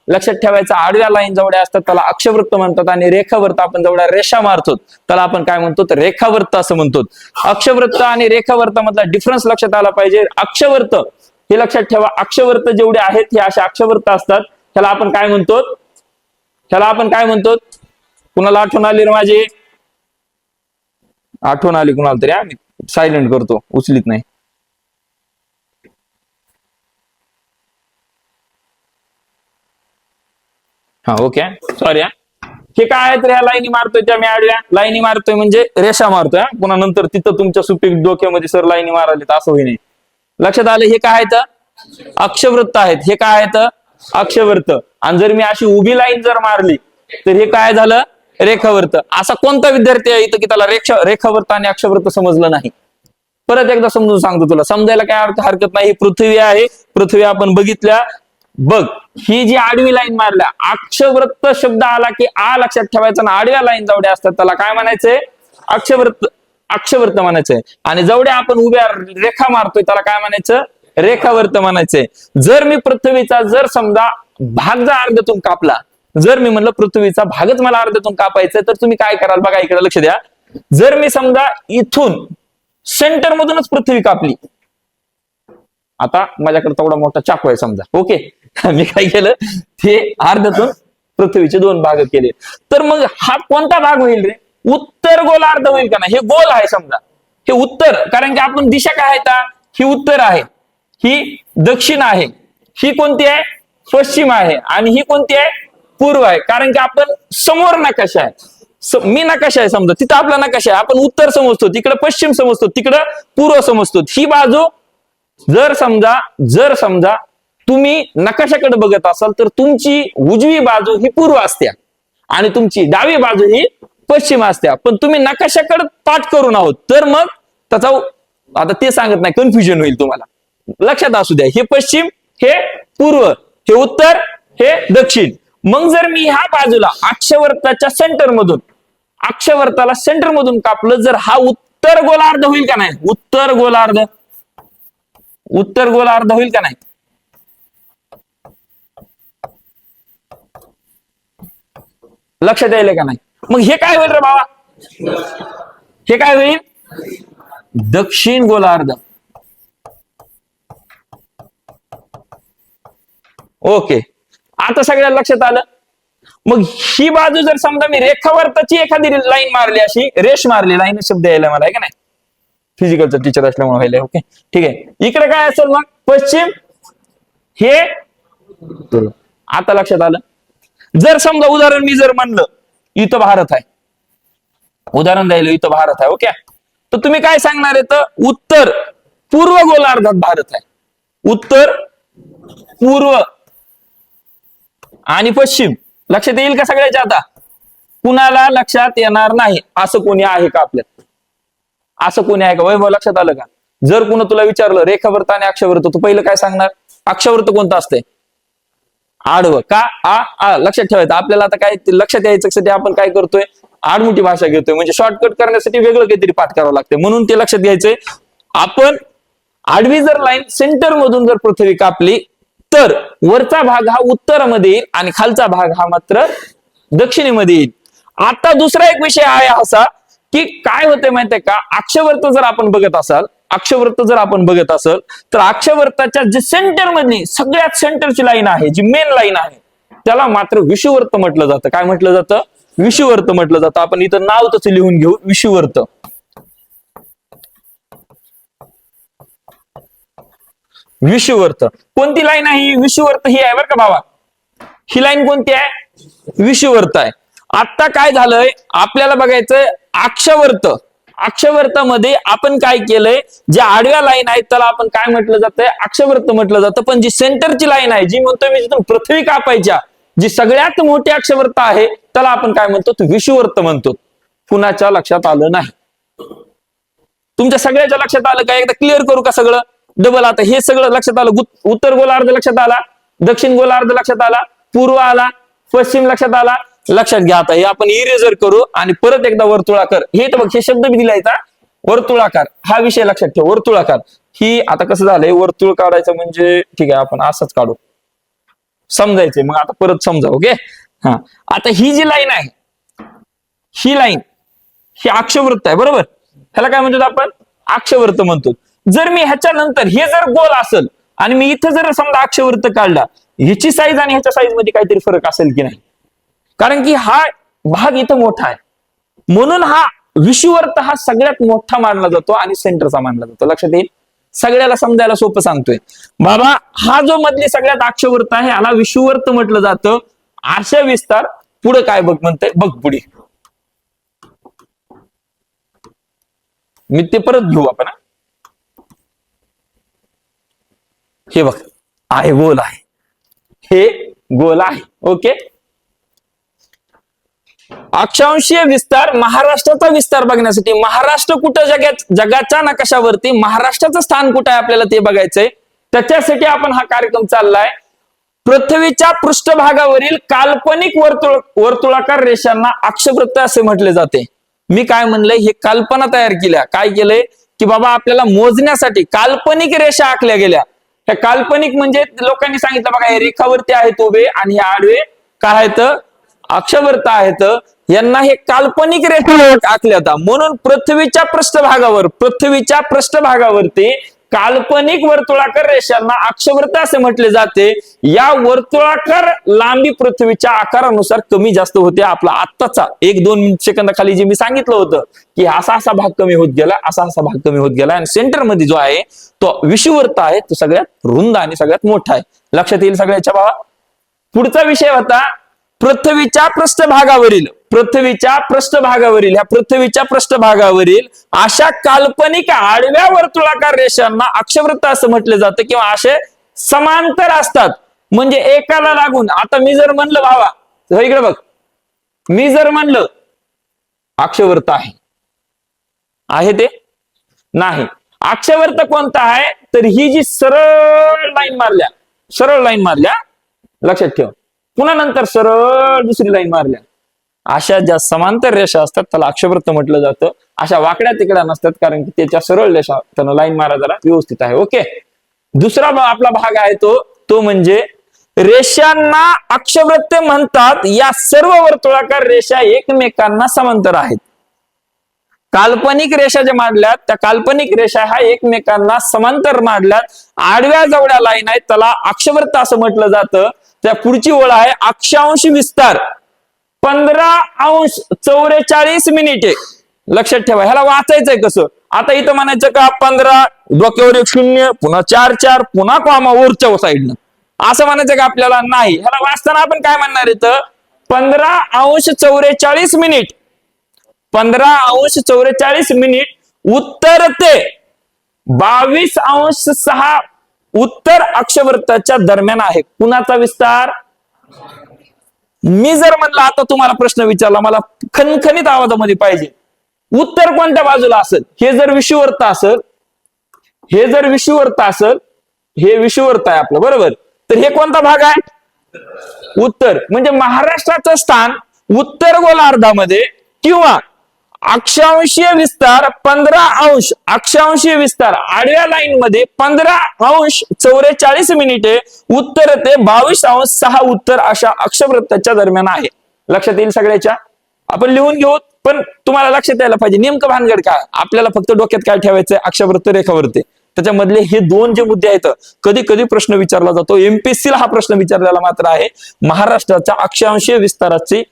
लक्षात ठेवायचं, आडव्या लाईन जेवढ्या असतात त्याला अक्षवृत्त म्हणतात, आणि रेखावर्त आपण जेवढ्या रेषा मारतो त्याला आपण काय म्हणतो, तर रेखावर्त असं म्हणतो. अक्षवृत्त आणि रेखावर्तामधला डिफरन्स लक्षात आला पाहिजे. अक्षवर्त हे लक्षात ठेवा, अक्षवर्त जेवढे आहेत हे असे अक्षवर्त असतात. त्याला आपण काय म्हणतो, कुणाला आठवण आली रे माझी, आठवण आली कुणाला तरी, आम्ही सायलेंट करतो, उचलीत नाही. हा ओके सॉरी. हे काय आहे तर या लाईनी मारतोय, त्या मी आडव्या लाईनी मारतोय म्हणजे रेषा मारतोय. पुन्हा नंतर तिथं तुमच्या सुपीक डोक्यामध्ये सर लाईनी मारायला तर असं होई. लक्षात आलं, हे काय आहेत अक्षवृत्त आहेत. हे काय आहेत अक्षवर्त. आणि जर मी अशी उभी लाईन जर मारली तर हे काय झालं, रेखावर्त. असा कोणता विद्यार्थी आहे इथं की त्याला रेखावर्त आणि अक्षवर्त समजलं नाही. परत एकदा समजून सांगतो तुला, समजायला काय हरकत नाही. ही पृथ्वी आहे, पृथ्वी आपण बघितल्या. बघ ही जी आडवी लाईन मारल्या, अक्षवृत्त शब्द आला की लक्षात ठेवायचा ना, आडव्या लाईन जेवढ्या असतात त्याला काय म्हणायचंय, अक्षवर्त म्हणायचंय. आणि जेवढ्या आपण उभ्या रेखा मारतोय त्याला काय म्हणायचं, रेखावर्त म्हणायचंय. जर मी पृथ्वीचा जर समजा भाग जर अर्ध्यातून कापला, जर मी म्हणलं पृथ्वीचा भागच मला अर्ध्यातून कापायचा, तर तुम्ही काय कराल बघा, इकडे लक्ष द्या. जर मी समजा इथून सेंटर मधूनच पृथ्वी कापली, आता माझ्याकडे तेवढा मोठा चाकू आहे समजा, ओके, मी काय केलं, ते अर्ध्यातून पृथ्वीचे 2 भाग केले. तर मग हा कोणता भाग होईल रे, उत्तर गोलार्ध होईल का नाही. हे गोल आहे समजा, हे उत्तर, कारण की आपण दिशा काय आहे, ही उत्तर आहे, ही दक्षिण आहे, ही कोणती आहे, पश्चिम आहे, आणि ही कोणती आहे, पूर्व आहे. कारण की आपण समोर नकाशा आहे, मी नकाशा आहे समजा, तिथं आपला नकाशा आहे, आपण उत्तर समजतो, तिकडे पश्चिम समजतो, तिकडं पूर्व समजतो. ही बाजू जर समजा तुम्ही नकाशाकडे बघत असाल तर तुमची उजवी बाजू ही पूर्व असते आणि तुमची डावी बाजू ही पश्चिम असते. पण तुम्ही नकाशाकडे पाठ करून आहोत, तर मग त्याचा आता ते सांगत नाही, कन्फ्युजन होईल तुम्हाला. लक्षात असू द्या, हे पश्चिम, हे पूर्व, हे उत्तर, हे दक्षिण. मग जर मी ह्या बाजूला अक्षवर्ताच्या सेंटर मधून, अक्षवर्ताला सेंटर मधून कापलं, जर हा उत्तर गोलार्ध होईल का नाही, उत्तर गोलार्ध होईल का नाही. लक्षात यायला का नाही. मग हे काय होईल रे बाबा, हे काय होईल, दक्षिण गोलार्ध. ओके, आता सगळ्याला लक्षात आलं. मग ही बाजू जर समजा मी रेखावर्ताची एखादी लाईन मारली, अशी रेष मारली, लाईन शब्द यायला मला, आहे का नाही, फिजिकलचा टीचर असल्यामुळे व्हायला. ओके ठीक आहे. इकडे काय असेल मग, पश्चिम, हे आता लक्षात आलं. जर समजा उदाहरण मी जर म्हणलं इथं भारत आहे, उदाहरण द्यायला इथं भारत आहे, ओके, तर तुम्ही काय सांगणार आहे, तर उत्तर पूर्व गोलार्धात भारत आहे, उत्तर, पूर्व आणि पश्चिम. लक्षात येईल का सगळ्याच्या? आता कुणाला लक्षात येणार नाही असं कोणी आहे का आपल्यात? असं कोणी आहे का? वैभव लक्षात आलं का? जर कुणा तुला विचारलं रेखावृत्त आणि अक्षवृत्त, तू पहिलं काय सांगणार? अक्षवृत्त कोणतं असतंय? आडवं. का? आ लक्षात ठेवायचं आपल्याला. आता काय लक्षात यायचं आपण काय करतोय? आडमुठी भाषा घेतोय, म्हणजे शॉर्टकट करण्यासाठी वेगळं काहीतरी पाठ करावं लागतं, म्हणून ते लक्षात घ्यायचंय. आपण आडवी जर लाईन सेंटर मधून जर पृथ्वी कापली तर वरचा भाग हा उत्तरमध्ये येईल आणि खालचा भाग हा मात्र दक्षिणेमध्ये येईल. आता दुसरा एक विषय आहे असा की काय होतंय माहितीये का? अक्षवृत्त जर आपण बघत असाल, तर अक्षवृत्ताच्या जे सेंटर मधली सगळ्यात सेंटरची लाईन आहे, जी मेन लाईन आहे, त्याला मात्र विषुवृत्त म्हटलं जातं. काय म्हटलं जातं? विषुवृत्त म्हटलं जातं. आपण इथं नाव तसं लिहून घेऊ, विषुवृत्त. विषुवृत्त कोणती लाईन आहे? विषुवृत्त ही आहे बरं का भावा. ही लाईन कोणती आहे? विषुवृत्त आहे. आता काय झालंय आपल्याला बघायचंय अक्षवृत्त. अक्षवृत्तामध्ये आपण काय केलंय? ज्या आडव्या लाईन आहेत त्याला आपण काय म्हटलं जातंय? अक्षवृत्त म्हटलं जातं. पण जी सेंटरची लाईन आहे, जी म्हणतोय मी जिथून पृथ्वी कापायच्या, जी सगळ्यात मोठी अक्षवृत्त आहे, त्याला आपण काय म्हणतो? विषुवृत्त म्हणतो. कुणाच्या लक्षात आलं नाही? तुमच्या सगळ्याच्या लक्षात आलं का? एकदा क्लिअर करू का सगळं डबल? आता हे सगळं लक्षात आलं. उत्तर गोलार्ध लक्षात आला, दक्षिण गोलार्ध लक्षात आला, पूर्व आला, पश्चिम लक्षात आला. लक्षात घ्या. आता हे आपण इरेजर करू आणि परत एकदा वर्तुळाकार. हे तर बघ, हे शब्द मी दिलाय का? वर्तुळाकार हा विषय लक्षात ठेव. वर्तुळाकार ही आता कसं झालंय, वर्तुळ काढायचं म्हणजे ठीक आहे आपण असंच काढू, समजायचंय. मग आता परत समजा. ओके. हा, आता ही जी लाईन आहे, ही लाईन ही अक्षवृत्त आहे, बरोबर? ह्याला काय म्हणतो आपण? अक्षवृत्त म्हणतो. जर मी ह्याच्या नंतर हे जर गोल असेल आणि मी इथं जर समजा अक्षवृत्त काढला, ह्याची साईज आणि ह्याच्या साईज मध्ये काहीतरी फरक असेल की नाही? कारण की हा भाग इथं मोठा आहे, म्हणून हा विषुवृत्त हा सगळ्यात मोठा मानला जातो आणि सेंटरचा मानला जातो. लक्षात येईल? सगळ्याला समजायला सोपं सांगतोय बाबा. हा जो मधली सगळ्यात अक्षवृत्त आहे याला विषुवृत्त म्हटलं जातं. आशय विस्तार पुढे काय बघ म्हणतंय, बघ पुढे. मी ते परत घेऊ आपण. हे बघ आहे, गोल आहे, हे गोल आहे. ओके. अक्षांशीय विस्तार, महाराष्ट्राचा विस्तार बघण्यासाठी महाराष्ट्र कुठं जगाच्या नकाशावरती महाराष्ट्राचं स्थान कुठं आहे आपल्याला ते बघायचंय. त्याच्यासाठी आपण हा कार्यक्रम चाललाय. पृथ्वीच्या पृष्ठभागावरील काल्पनिक वर्तुळाकार रेषांना अक्षवृत्त असे म्हटले जाते. मी काय म्हणलंय, हे कल्पना तयार केल्या. काय केलंय की बाबा आपल्याला मोजण्यासाठी काल्पनिक रेषा आखल्या गेल्या. त्या काल्पनिक म्हणजे लोकांनी सांगितलं बघा, हे रेखावरती आहेत उभे आणि हे आडवे काय आहेत? अक्षवृत्त आहेत. यांना हे काल्पनिक रेषा आखल्या जातात. म्हणून पृथ्वीच्या पृष्ठभागावरती काल्पनिक वर्तुळाकार रेषांना अक्षवृत्त असे म्हटले जाते. या वर्तुळाकार लांबी पृथ्वीच्या आकारानुसार कमी जास्त होते. आपला आत्ताचा 1-2 सेकंदाखाली जे मी सांगितलं होतं की असा भाग कमी होत गेला, असा भाग कमी होत गेला, आणि सेंटर मध्ये जो आहे तो विषुवृत्त आहे, तो सगळ्यात रुंद आणि सगळ्यात मोठा आहे. लक्षात येईल सगळ्याच्या बाबा. पुढचा विषय होता पृथ्वीच्या पृष्ठभागावरील अशा काल्पनिक आडव्या वर्तुळाकार रेषांना अक्षवृत्त असं म्हटलं जातं, किंवा असे समांतर असतात म्हणजे एकाला लागून. आता मी जर म्हणलं भावा, इकडे बघ, मी जर म्हणलं अक्षवृत्त आहे ते नाही. अक्षवृत्त कोणता आहे? तर ही जी सरळ लाईन मारल्या, लक्षात ठेव, पुन्हा नंतर सरळ दुसरी लाईन मारल्या, अशा ज्या समांतर रेषा असतात त्याला अक्षवृत्त म्हटलं जातं. अशा वाकड्या तिकड्या नसतात, कारण की त्याच्या सरळ रेषा त्यांना लाईन मारा जरा व्यवस्थित आहे. ओके. दुसरा आपला भाग आहे तो म्हणजे रेषांना अक्षवृत्त म्हणतात. या सर्व वर्तुळाकार रेषा एकमेकांना समांतर आहेत. काल्पनिक रेषा ज्या मांडल्यात त्या काल्पनिक रेषा ह्या एकमेकांना समांतर मांडल्यात. आडव्या जवळ्या लाईन आहेत त्याला अक्षवृत्त असं म्हटलं जातं. त्या पुढची ओळ आहे अक्षांश विस्तार 15°44 मिनिटे. लक्षात ठेवा. ह्याला वाचायचंय कसं? आता इथं म्हणायचं का 15 डोक्यावर 1 0 पुन्हा 4 पुन्हा कॉमा वरच्या साईडनं असं म्हणायचं का आपल्याला? नाही. ह्याला वाचताना आपण काय म्हणणार इथं? 15°44 मिनिट. 15°44 मिनिट उत्तर ते 22°6 उत्तर अक्षवृत्ताच्या दरम्यान आहे. कुणाचा विस्तार? मी जर म्हणलं आता तुम्हाला प्रश्न विचारला, मला खणखणीत आवाजामध्ये पाहिजे, उत्तर कोणत्या बाजूला असेल? हे जर विषुवृत्त असेल, हे जर विषुवृत्त असेल, हे विषुवृत्त आहे आपलं, बरोबर, तर हे कोणता भाग आहे? उत्तर. म्हणजे महाराष्ट्राचं स्थान उत्तर गोलार्धामध्ये किंवा अक्षांशीय विस्तार 15° अक्षांशीय विस्तार आडव्या लाईन मध्ये 15°44' उत्तर ते 22°6 उत्तर अशा अक्षवृत्ताच्या दरम्यान आहे. लक्षात येईल सगळ्याच्या? आपण लिहून घेऊ, पण तुम्हाला लक्षात यायला पाहिजे नेमकं भानगड काय. आपल्याला फक्त डोक्यात काय ठेवायचंय? अक्षवृत्त, रेखावृत्त. त्याच्यामधले हे दोन जे मुद्दे आहेत, कधी कधी प्रश्न विचारला जातो. एमपीएससीला हा प्रश्न विचारलेला मात्र आहे, महाराष्ट्राच्या अक्षांशीय विस्ताराची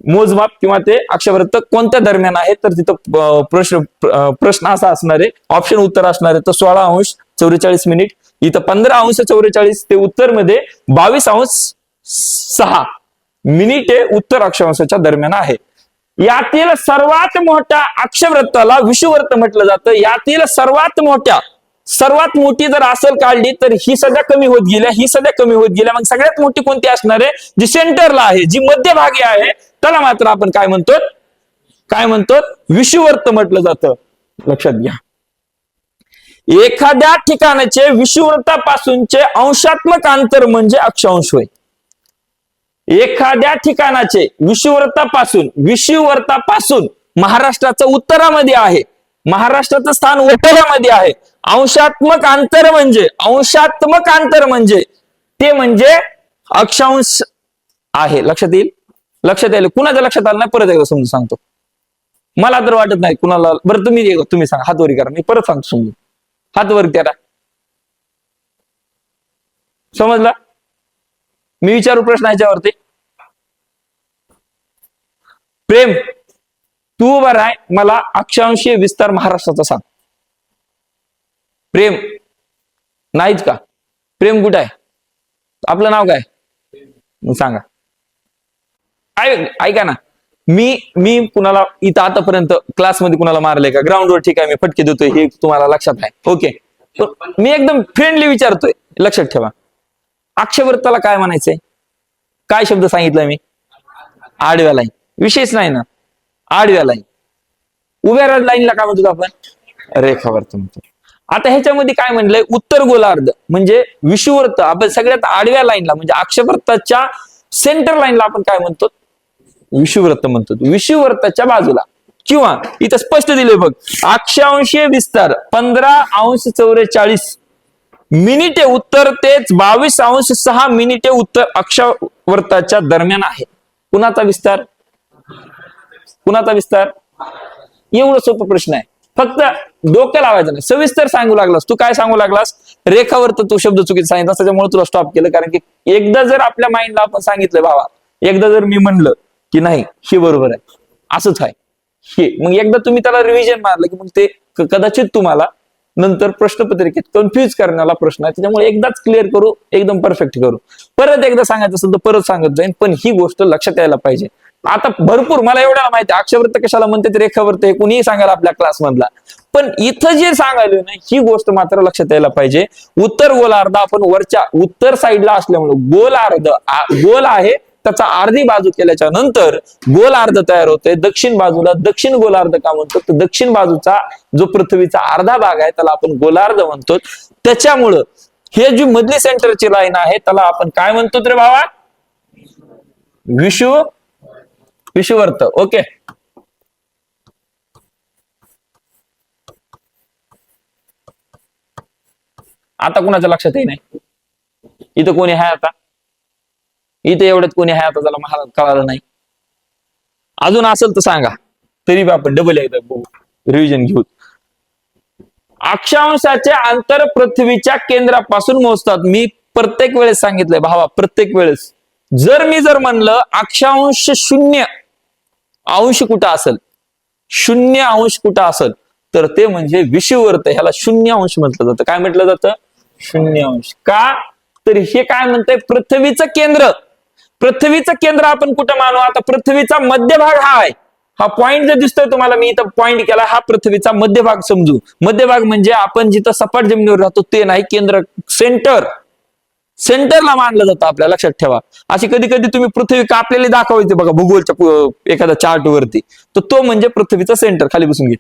मोजमाप किंवा ते अक्षवृत्त कोणत्या दरम्यान आहे. तर तिथं प्रश्न असा असणार आहे, ऑप्शन उत्तर असणार आहे, तर 16°44'. इथं 15°44 ते उत्तर मध्ये 22°6' उत्तर अक्षांशाच्या दरम्यान आहे. यातील सर्वात मोठ्या अक्षवृत्ताला विषुवृत्त म्हटलं जातं. यातील सर्वात मोठी जर असेल काढली तर ही सध्या कमी होत गेल्या, ही सध्या कमी होत गेल्या. मग सगळ्यात मोठी कोणती असणार आहे? जी सेंटरला आहे, जी मध्यभागी आहे, त्याला मात्र आपण काय म्हणतो? विषुवृत्त म्हटलं जातं. लक्षात घ्या, एखाद्या ठिकाणाचे विषुवृत्तापासूनचे अंशात्मक अंतर म्हणजे अक्षांश होय. एखाद्या ठिकाणाचे विषुवृत्तापासून महाराष्ट्राचं उत्तरामध्ये आहे, महाराष्ट्राचं स्थान उत्तरामध्ये आहे. अंशात्मक अंतर म्हणजे ते म्हणजे अक्षांश आहे. लक्षात येईल? कुणाच्या लक्षात आलं नाही? परत एकदा समजून सांगतो. मला तर वाटत नाही कुणाला. बरं तुम्ही सांगा, हात वरी करा, मी परत सांगतो समजून. हात वर करा. समजला? मी विचारू प्रश्न याच्यावरती. प्रेम, तू बरं आहे, मला अक्षांशीय विस्तार महाराष्ट्राचा सांग. प्रेम नाहीच का? प्रेम कुठं आहे? आपलं नाव काय? सांगा. ऐका ना, मी कुणाला इथं आतापर्यंत क्लासमध्ये कुणाला मारलंय का? ग्राउंडवर ठीक आहे, मी फटके देतोय, हे तुम्हाला लक्षात आहे. ओके, मी एकदम फ्रेंडली विचारतोय. लक्षात ठेवा, अक्षवृत्ताला काय म्हणायचंय? काय शब्द सांगितलाय मी? आडव्या लाईन. विशेष नाही ना, आडव्या लाईन. उभ्या लाईनला काय म्हणतो आपण? रेखावृत्त म्हणतो. आता ह्याच्यामध्ये काय म्हणलंय? उत्तर गोलार्ध म्हणजे विषुवृत्त. आपण सगळ्यात आडव्या लाईनला म्हणजे अक्षवृत्ताच्या सेंटर लाईनला आपण काय म्हणतो? विषुवृत्त म्हणतो. विषुवृत्ताच्या बाजूला किंवा इथं स्पष्ट दिले बघ, अक्षांशीय विस्तार 15°44' उत्तर तेच 22°6' उत्तर अक्षवृत्ताच्या दरम्यान आहे. कुणाचा विस्तार? एवढं सोपं प्रश्न आहे. फक्त डोकं लावायचं नाही, सविस्तर सांगू लागलास. तू काय सांगू लागलास? रेखावृत्त. तू शब्द चुकीचा सांगितला, त्याच्यामुळे तुला स्टॉप केलं. कारण की एकदा जर आपल्या माइंडला आपण सांगितलं बाबा, एकदा जर मी म्हणलं की नाही हे बरोबर आहे, असंच आहे हे, मग एकदा तुम्ही त्याला रिव्हिजन मारलं की मग ते कदाचित तुम्हाला नंतर प्रश्नपत्रिकेत कन्फ्युज करण्याला प्रश्न आहे. त्याच्यामुळे एकदाच क्लिअर करू, एकदम परफेक्ट करू. परत एकदा सांगायचं असेल तर परत सांगत जाईन, पण ही गोष्ट लक्षात यायला पाहिजे. आता भरपूर मला एवढ्याला माहिती आहे अक्षवृत्त कशाला म्हणतात, रेखावृत्त हे कुणीही सांगायला आपल्या क्लासमधला. पण इथं जे सांगायला ना, ही गोष्ट मात्र लक्षात यायला पाहिजे. उत्तर गोलार्ध आपण वरच्या उत्तर साईडला असल्यामुळे गोल आहे, त्याचा अर्धी बाजू केल्याच्या नंतर गोलार्ध तयार होते. दक्षिण बाजूला दक्षिण गोलार्ध का म्हणतो? तर दक्षिण बाजूचा जो पृथ्वीचा अर्धा भाग आहे त्याला आपण गोलार्ध म्हणतो. त्याच्यामुळं हे जी मधली सेंटरची लाईन आहे त्याला आपण काय म्हणतो रे भावा? विषुवृत्त. ओके, आता कुणाच्या लक्षात येई नाही? इथं कोणी आहे आता? इथे एवढ्यात कोणी आहे आता? त्याला मला कळालं नाही. अजून असेल तर सांगा, तरी आपण डबल एकदा रिव्हिजन घेऊ. अक्षांशाचे अंतर पृथ्वीच्या केंद्रापासून मोजतात. मी प्रत्येक वेळेस सांगितलंय भावा, प्रत्येक वेळेस जर म्हणलं अक्षांश 0° कुठं असेल, 0° कुठं असेल, तर ते म्हणजे विषुवृत्त. ह्याला 0° म्हटलं जातं. काय म्हटलं जातं? 0°. का? तर हे काय म्हणतंय? पृथ्वीचं केंद्र आपण कुठं मानू? आता पृथ्वीचा मध्यभाग हा आहे. हा पॉइंट जर दिसतोय तुम्हाला, मी इथं पॉइंट केला, हा पृथ्वीचा मध्यभाग समजू. मध्यभाग म्हणजे आपण जिथं सपाट जमिनीवर राहतो ते नाही, केंद्र, सेंटरला मानलं जातं आपल्या, लक्षात ठेवा. अशी कधी कधी तुम्ही पृथ्वी कापलेली दाखवायची बघा भूगोलच्या एखाद्या चार्ट वरती, तर तो म्हणजे पृथ्वीचा सेंटर. खाली बसून घे.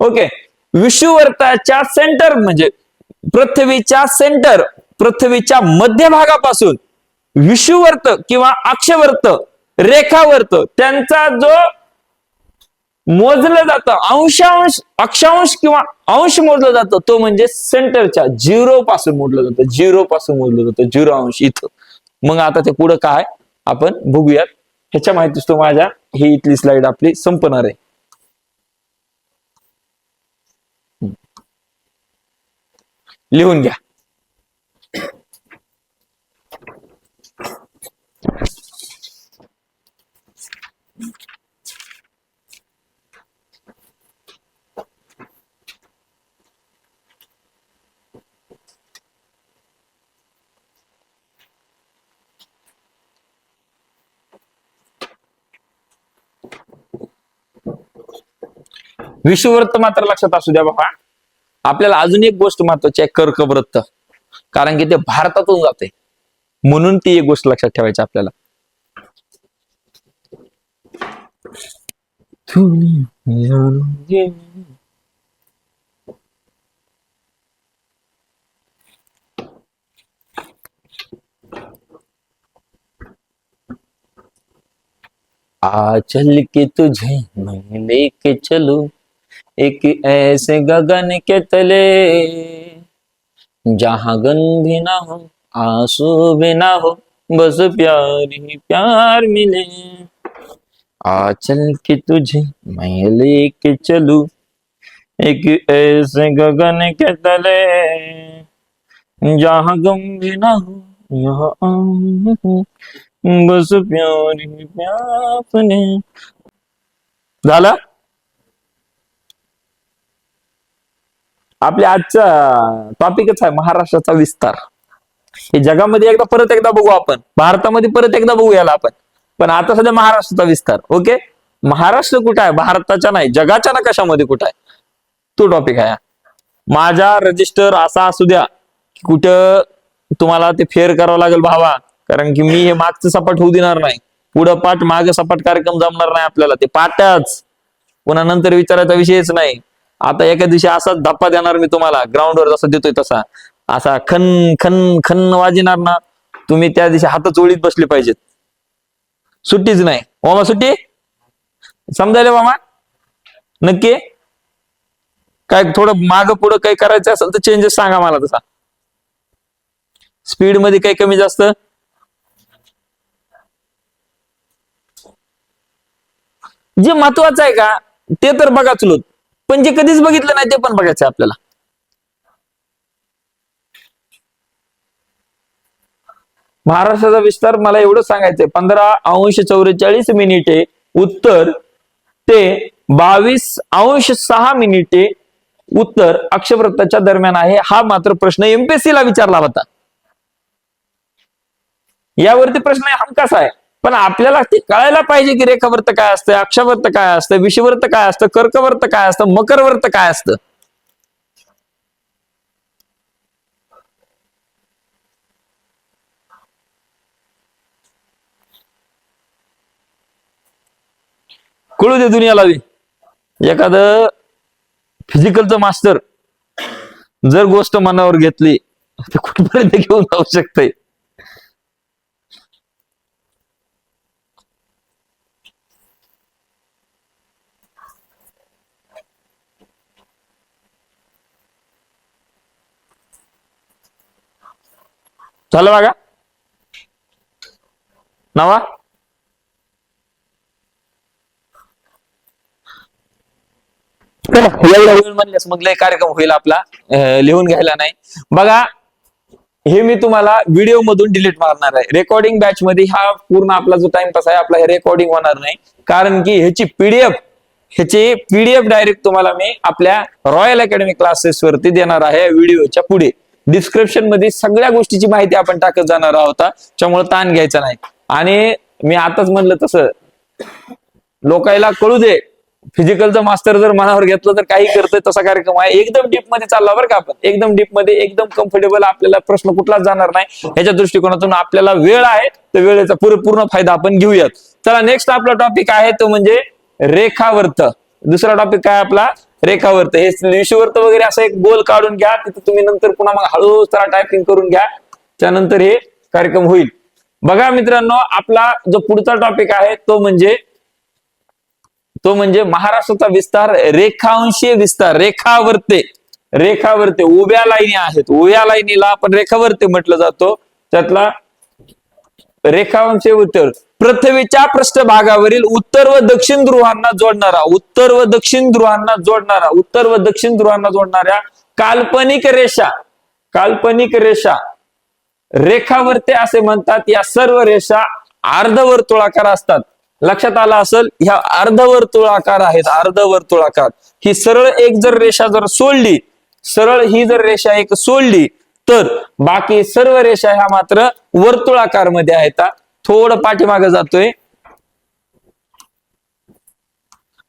ओके. विषुववृत्ताच्या सेंटर म्हणजे पृथ्वीच्या सेंटर, पृथ्वीच्या मध्यभागापासून विषुववर्त किंवा अक्षवर्त, रेखावर्त, त्यांचा जो मोजलं जातं अंशांश, अक्षांश किंवा अंश मोजलं जातं, तो म्हणजे सेंटरच्या 0 पासून मोजलं जातं. 0 पासून मोजलं जातं, 0 अंश इथं. मग आता ते पुढे काय आपण बघूयात. ह्याच्या माहितीच तो माझ्या ही इथली स्लाइड आपली संपणार आहे. लिहून घ्या. विषुववृत्त मात्र लक्षात असू द्या बाबा. आपल्याला अजून एक गोष्ट महत्वाची आहे, कर्कवृत्त. कारण की ते भारतातून जाते, म्हणून ती एक गोष्ट लक्षात ठेवायची आपल्याला. आ चल के तुझे मैं लेके चलूं एक ऐसे गगन के तले, जहां गन भी ना हो, आंसू भी ना हो, बस प्यार ही प्यार मिले. आ चल के तुझे मैं लेके चलूं एक ऐसे गगन के तले, जहां गम भी ना हो, यहाँ हो, बस प्यार ही प्यार मिले. झालं. आपल्या आजचा टॉपिकच आहे महाराष्ट्राचा विस्तार. हे जगामध्ये परत एकदा बघू आपण, भारतामध्ये परत एकदा बघू याला आपण, पण आता सध्या महाराष्ट्राचा विस्तार. ओके. महाराष्ट्र कुठं आहे, भारताच्या नाही जगाच्या नकाशामध्ये कुठं आहे, तो टॉपिक आहे. माझा रजिस्टर असा असू द्या कुठं तुम्हाला ते फेअर करावं लागेल भावा, कारण की मी हे मागचं सपाट होऊ देणार नाही. पुढं पाठ माग सपाट कार्यक्रम जमणार नाही आपल्याला. ते पाठच पुन्हा नंतर विचारायचा विषयच नाही. आता एका दिवशी असाच धप्पा देणार मी तुम्हाला, ग्राउंडवर जसा देतोय तसा, असा खन खन खन वाजणार ना, तुम्ही त्या दिवशी हात चोळीत बसले पाहिजेत. सुट्टीच नाही मामा, सुट्टी समजायला मामा. नक्की काय थोडं माग पुढं काही करायचं असेल तर चेंजेस सांगा मला. तसा स्पीड मध्ये काही कमी जास्त, जे महत्वाचं आहे का ते तर बघा चुलत, पण जे कधीच बघितलं नाही ते पण बघायचं आपल्याला. महाराष्ट्राचा विस्तार मला एवढं सांगायचंय, 15°44' उत्तर ते 22°6' उत्तर अक्षवृत्ताच्या दरम्यान आहे. हा मात्र प्रश्न एमपीएससी ला विचारला होता. यावरती प्रश्न हमखास आहे, पण आपल्याला ते कळायला पाहिजे की रेखावर्त काय असतं, अक्षवर्त काय असतं, विषुवर्त काय असतं, कर्कवर्त काय असतं, मकरवर्त काय असतं. कळू दे दुनियाला. एखादं फिजिकलचं मास्टर जर गोष्ट मनावर घेतली तर कुठपर्यंत घेऊन जाऊ शकते. झालं बघा नवा. एवढा वेळ म्हणल्यास मग लय कार्यक्रम होईल आपला, लिहून घ्यायला नाही. बघा हे मी तुम्हाला व्हिडिओ मधून डिलीट मारणार आहे. रेकॉर्डिंग बॅच मध्ये हा पूर्ण आपला जो टाइमपास आहे आपला हे रेकॉर्डिंग होणार नाही, कारण की ह्याची पीडीएफ डायरेक्ट तुम्हाला मी आपल्या रॉयल अकॅडमी क्लासेस वरती देणार आहे. व्हिडिओच्या पुढे डिस्क्रिप्शन मध्ये सगळ्या गोष्टीची माहिती आपण टाकत जाणार आहोत, त्यामुळे ताण घ्यायचा नाही. आणि मी आताच म्हणलं तसं लोकायला कळू दे, फिजिकलचं मास्टर जर मनावर घेतलं तर काही करतोय तसा कार्यक्रम आहे. एकदम डीप मध्ये चालला बरं का आपण, एकदम डीप मध्ये, एकदम कम्फर्टेबल, आपल्याला प्रश्न कुठलाच जाणार नाही. ह्याच्या दृष्टिकोनातून आपल्याला वेळ आहे तर वेळेचा पूर्ण फायदा आपण घेऊयात. चला नेक्स्ट आपला टॉपिक आहे तो म्हणजे रेखावर्त. दुसरा टॉपिक काय आपला, रेखावर्त. हे विषुवर्त वगैरे असं एक गोल काढून घ्या, तिथे तुम्ही नंतर पुन्हा मग हळूहळू त्याला टायपिंग करून घ्या, त्यानंतर हे कार्यक्रम होईल. बघा मित्रांनो, आपला जो पुढचा टॉपिक आहे तो म्हणजे महाराष्ट्राचा विस्तार, रेखांशीय विस्तार, रेखावर्ते. रेखावर्ते उभ्या लाईनी आहेत, उभ्या लाईनीला आपण रेखावर्ते म्हटलं जातो. त्यातला रेखांशीय उत्तर, पृथ्वीच्या पृष्ठभागावरील उत्तर व दक्षिण ध्रुवांना जोडणारा, उत्तर व दक्षिण ध्रुवांना जोडणारा, उत्तर व दक्षिण ध्रुवांना जोडणाऱ्या काल्पनिक रेषा, काल्पनिक रेषा रेखावर्ते असे म्हणतात. या सर्व रेषा अर्धवर्तुळाकार असतात. लक्षात आलं असेल, ह्या अर्धवर्तुळाकार आहेत, अर्धवर्तुळाकार. ही सरळ एक जर रेषा जर सोडली, सरळ ही जर रेषा एक सोडली तर बाकी सर्व रेषा ह्या मात्र वर्तुळाकार मध्ये आहेत. थोडं पाठीमागे जातोय,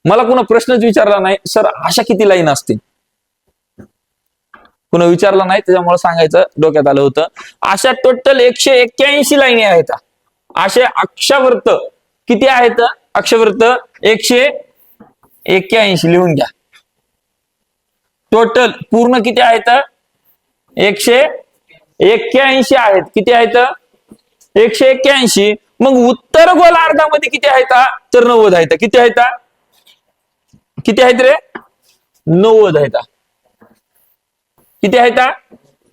मला कुणा प्रश्नच विचारला नाही सर अशा किती लाईन असतील, कुणा विचारला नाही त्याच्यामुळे सांगायचं डोक्यात आलं होतं. अशा टोटल 181 लाईनी आहेत. असे अक्षावर्त किती आहेत, अक्षवर्त 181 लिहून घ्या. टोटल पूर्ण किती आहेत, 181 आहेत. किती आहेत, 181. मग उत्तर गोलार्धामध्ये किती आहेत, तर 90 आहेत. किती आहेत, किती आहेत रे, 90 आहेत. किती आहेत,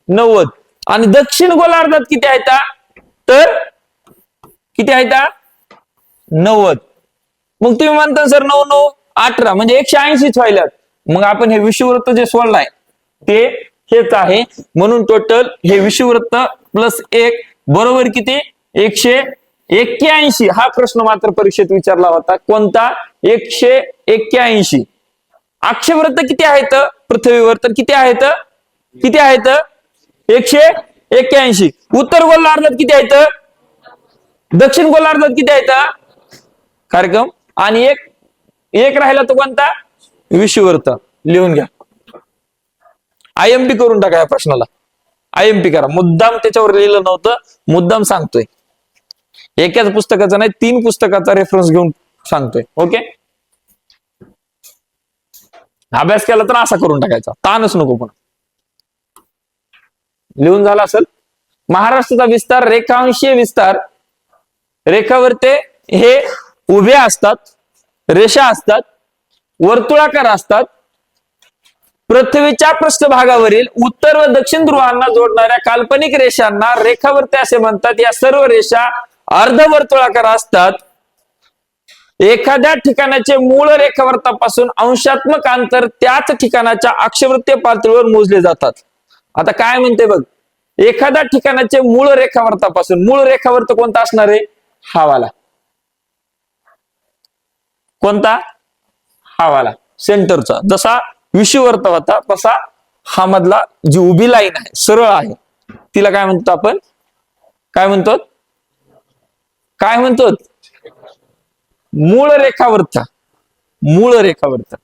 90. आणि दक्षिण गोलार्धात किती आहेत, तर किती आहेत, 90. मग तुम्ही म्हणता सर 9 9 18 म्हणजे 180 व्हायल्यात. मग आपण हे विषुववृत्त जे सोडलाय ते हेच आहे. म्हणून टोटल हे विषुववृत्त प्लस 1 बरोबर किती, 181. हा प्रश्न मात्र परीक्षेत विचारला होता. कोणता, 181. अक्षवृत्त किती आहेत पृथ्वीवर, तर किती आहेत, किती आहेत, 181. उत्तर गोलार्धात किती आहेत, दक्षिण गोलार्धात किती आहेत कार्यक्रम. आणि एक राहिला तो कोणता, विषुववृत्त. लिहून घ्या, आयएमपी करून टाका या प्रश्नाला, आयएमपी करा. मुद्दाम त्याच्यावर लिहिलं नव्हतं, मुद्दाम सांगतोय. एकाच पुस्तकाचा नाही 3 पुस्तकाचा रेफरन्स घेऊन सांगतोय. ओके, अभ्यास केला तर असा करून टाकायचा, ताणच नको. पण लिहून झाला असेल. महाराष्ट्राचा विस्तार, रेखांशीय विस्तार. रेखावर्ते हे उभे असतात, रेषा असतात, वर्तुळाकार असतात. पृथ्वीच्या पृष्ठभागावरील उत्तर व दक्षिण ध्रुवांना जोडणाऱ्या काल्पनिक रेषांना रेखावर्ते असे म्हणतात. या सर्व रेषा अर्धवर्तुळाकार असतात. एखाद्या ठिकाणाचे मूळ रेखावर्तापासून अंशात्मक अंतर त्याच ठिकाणाच्या अक्षवृत्तीय पातळीवर मोजले जातात. आता काय म्हणते बघ, एखाद्या ठिकाणाचे मूळ रेखावर्तापासून, मूळ रेखावर्त कोणता असणार आहे, हा वाला. कोणता, हा वाला सेंटरचा. जसा विषुवर्त होता तसा हा मधला जी उभी लाईन आहे, सरळ आहे, तिला काय म्हणतो आपण, काय म्हणतो, काय म्हणतो, मूळ रेखावर्त. मूळ रेखावर्त.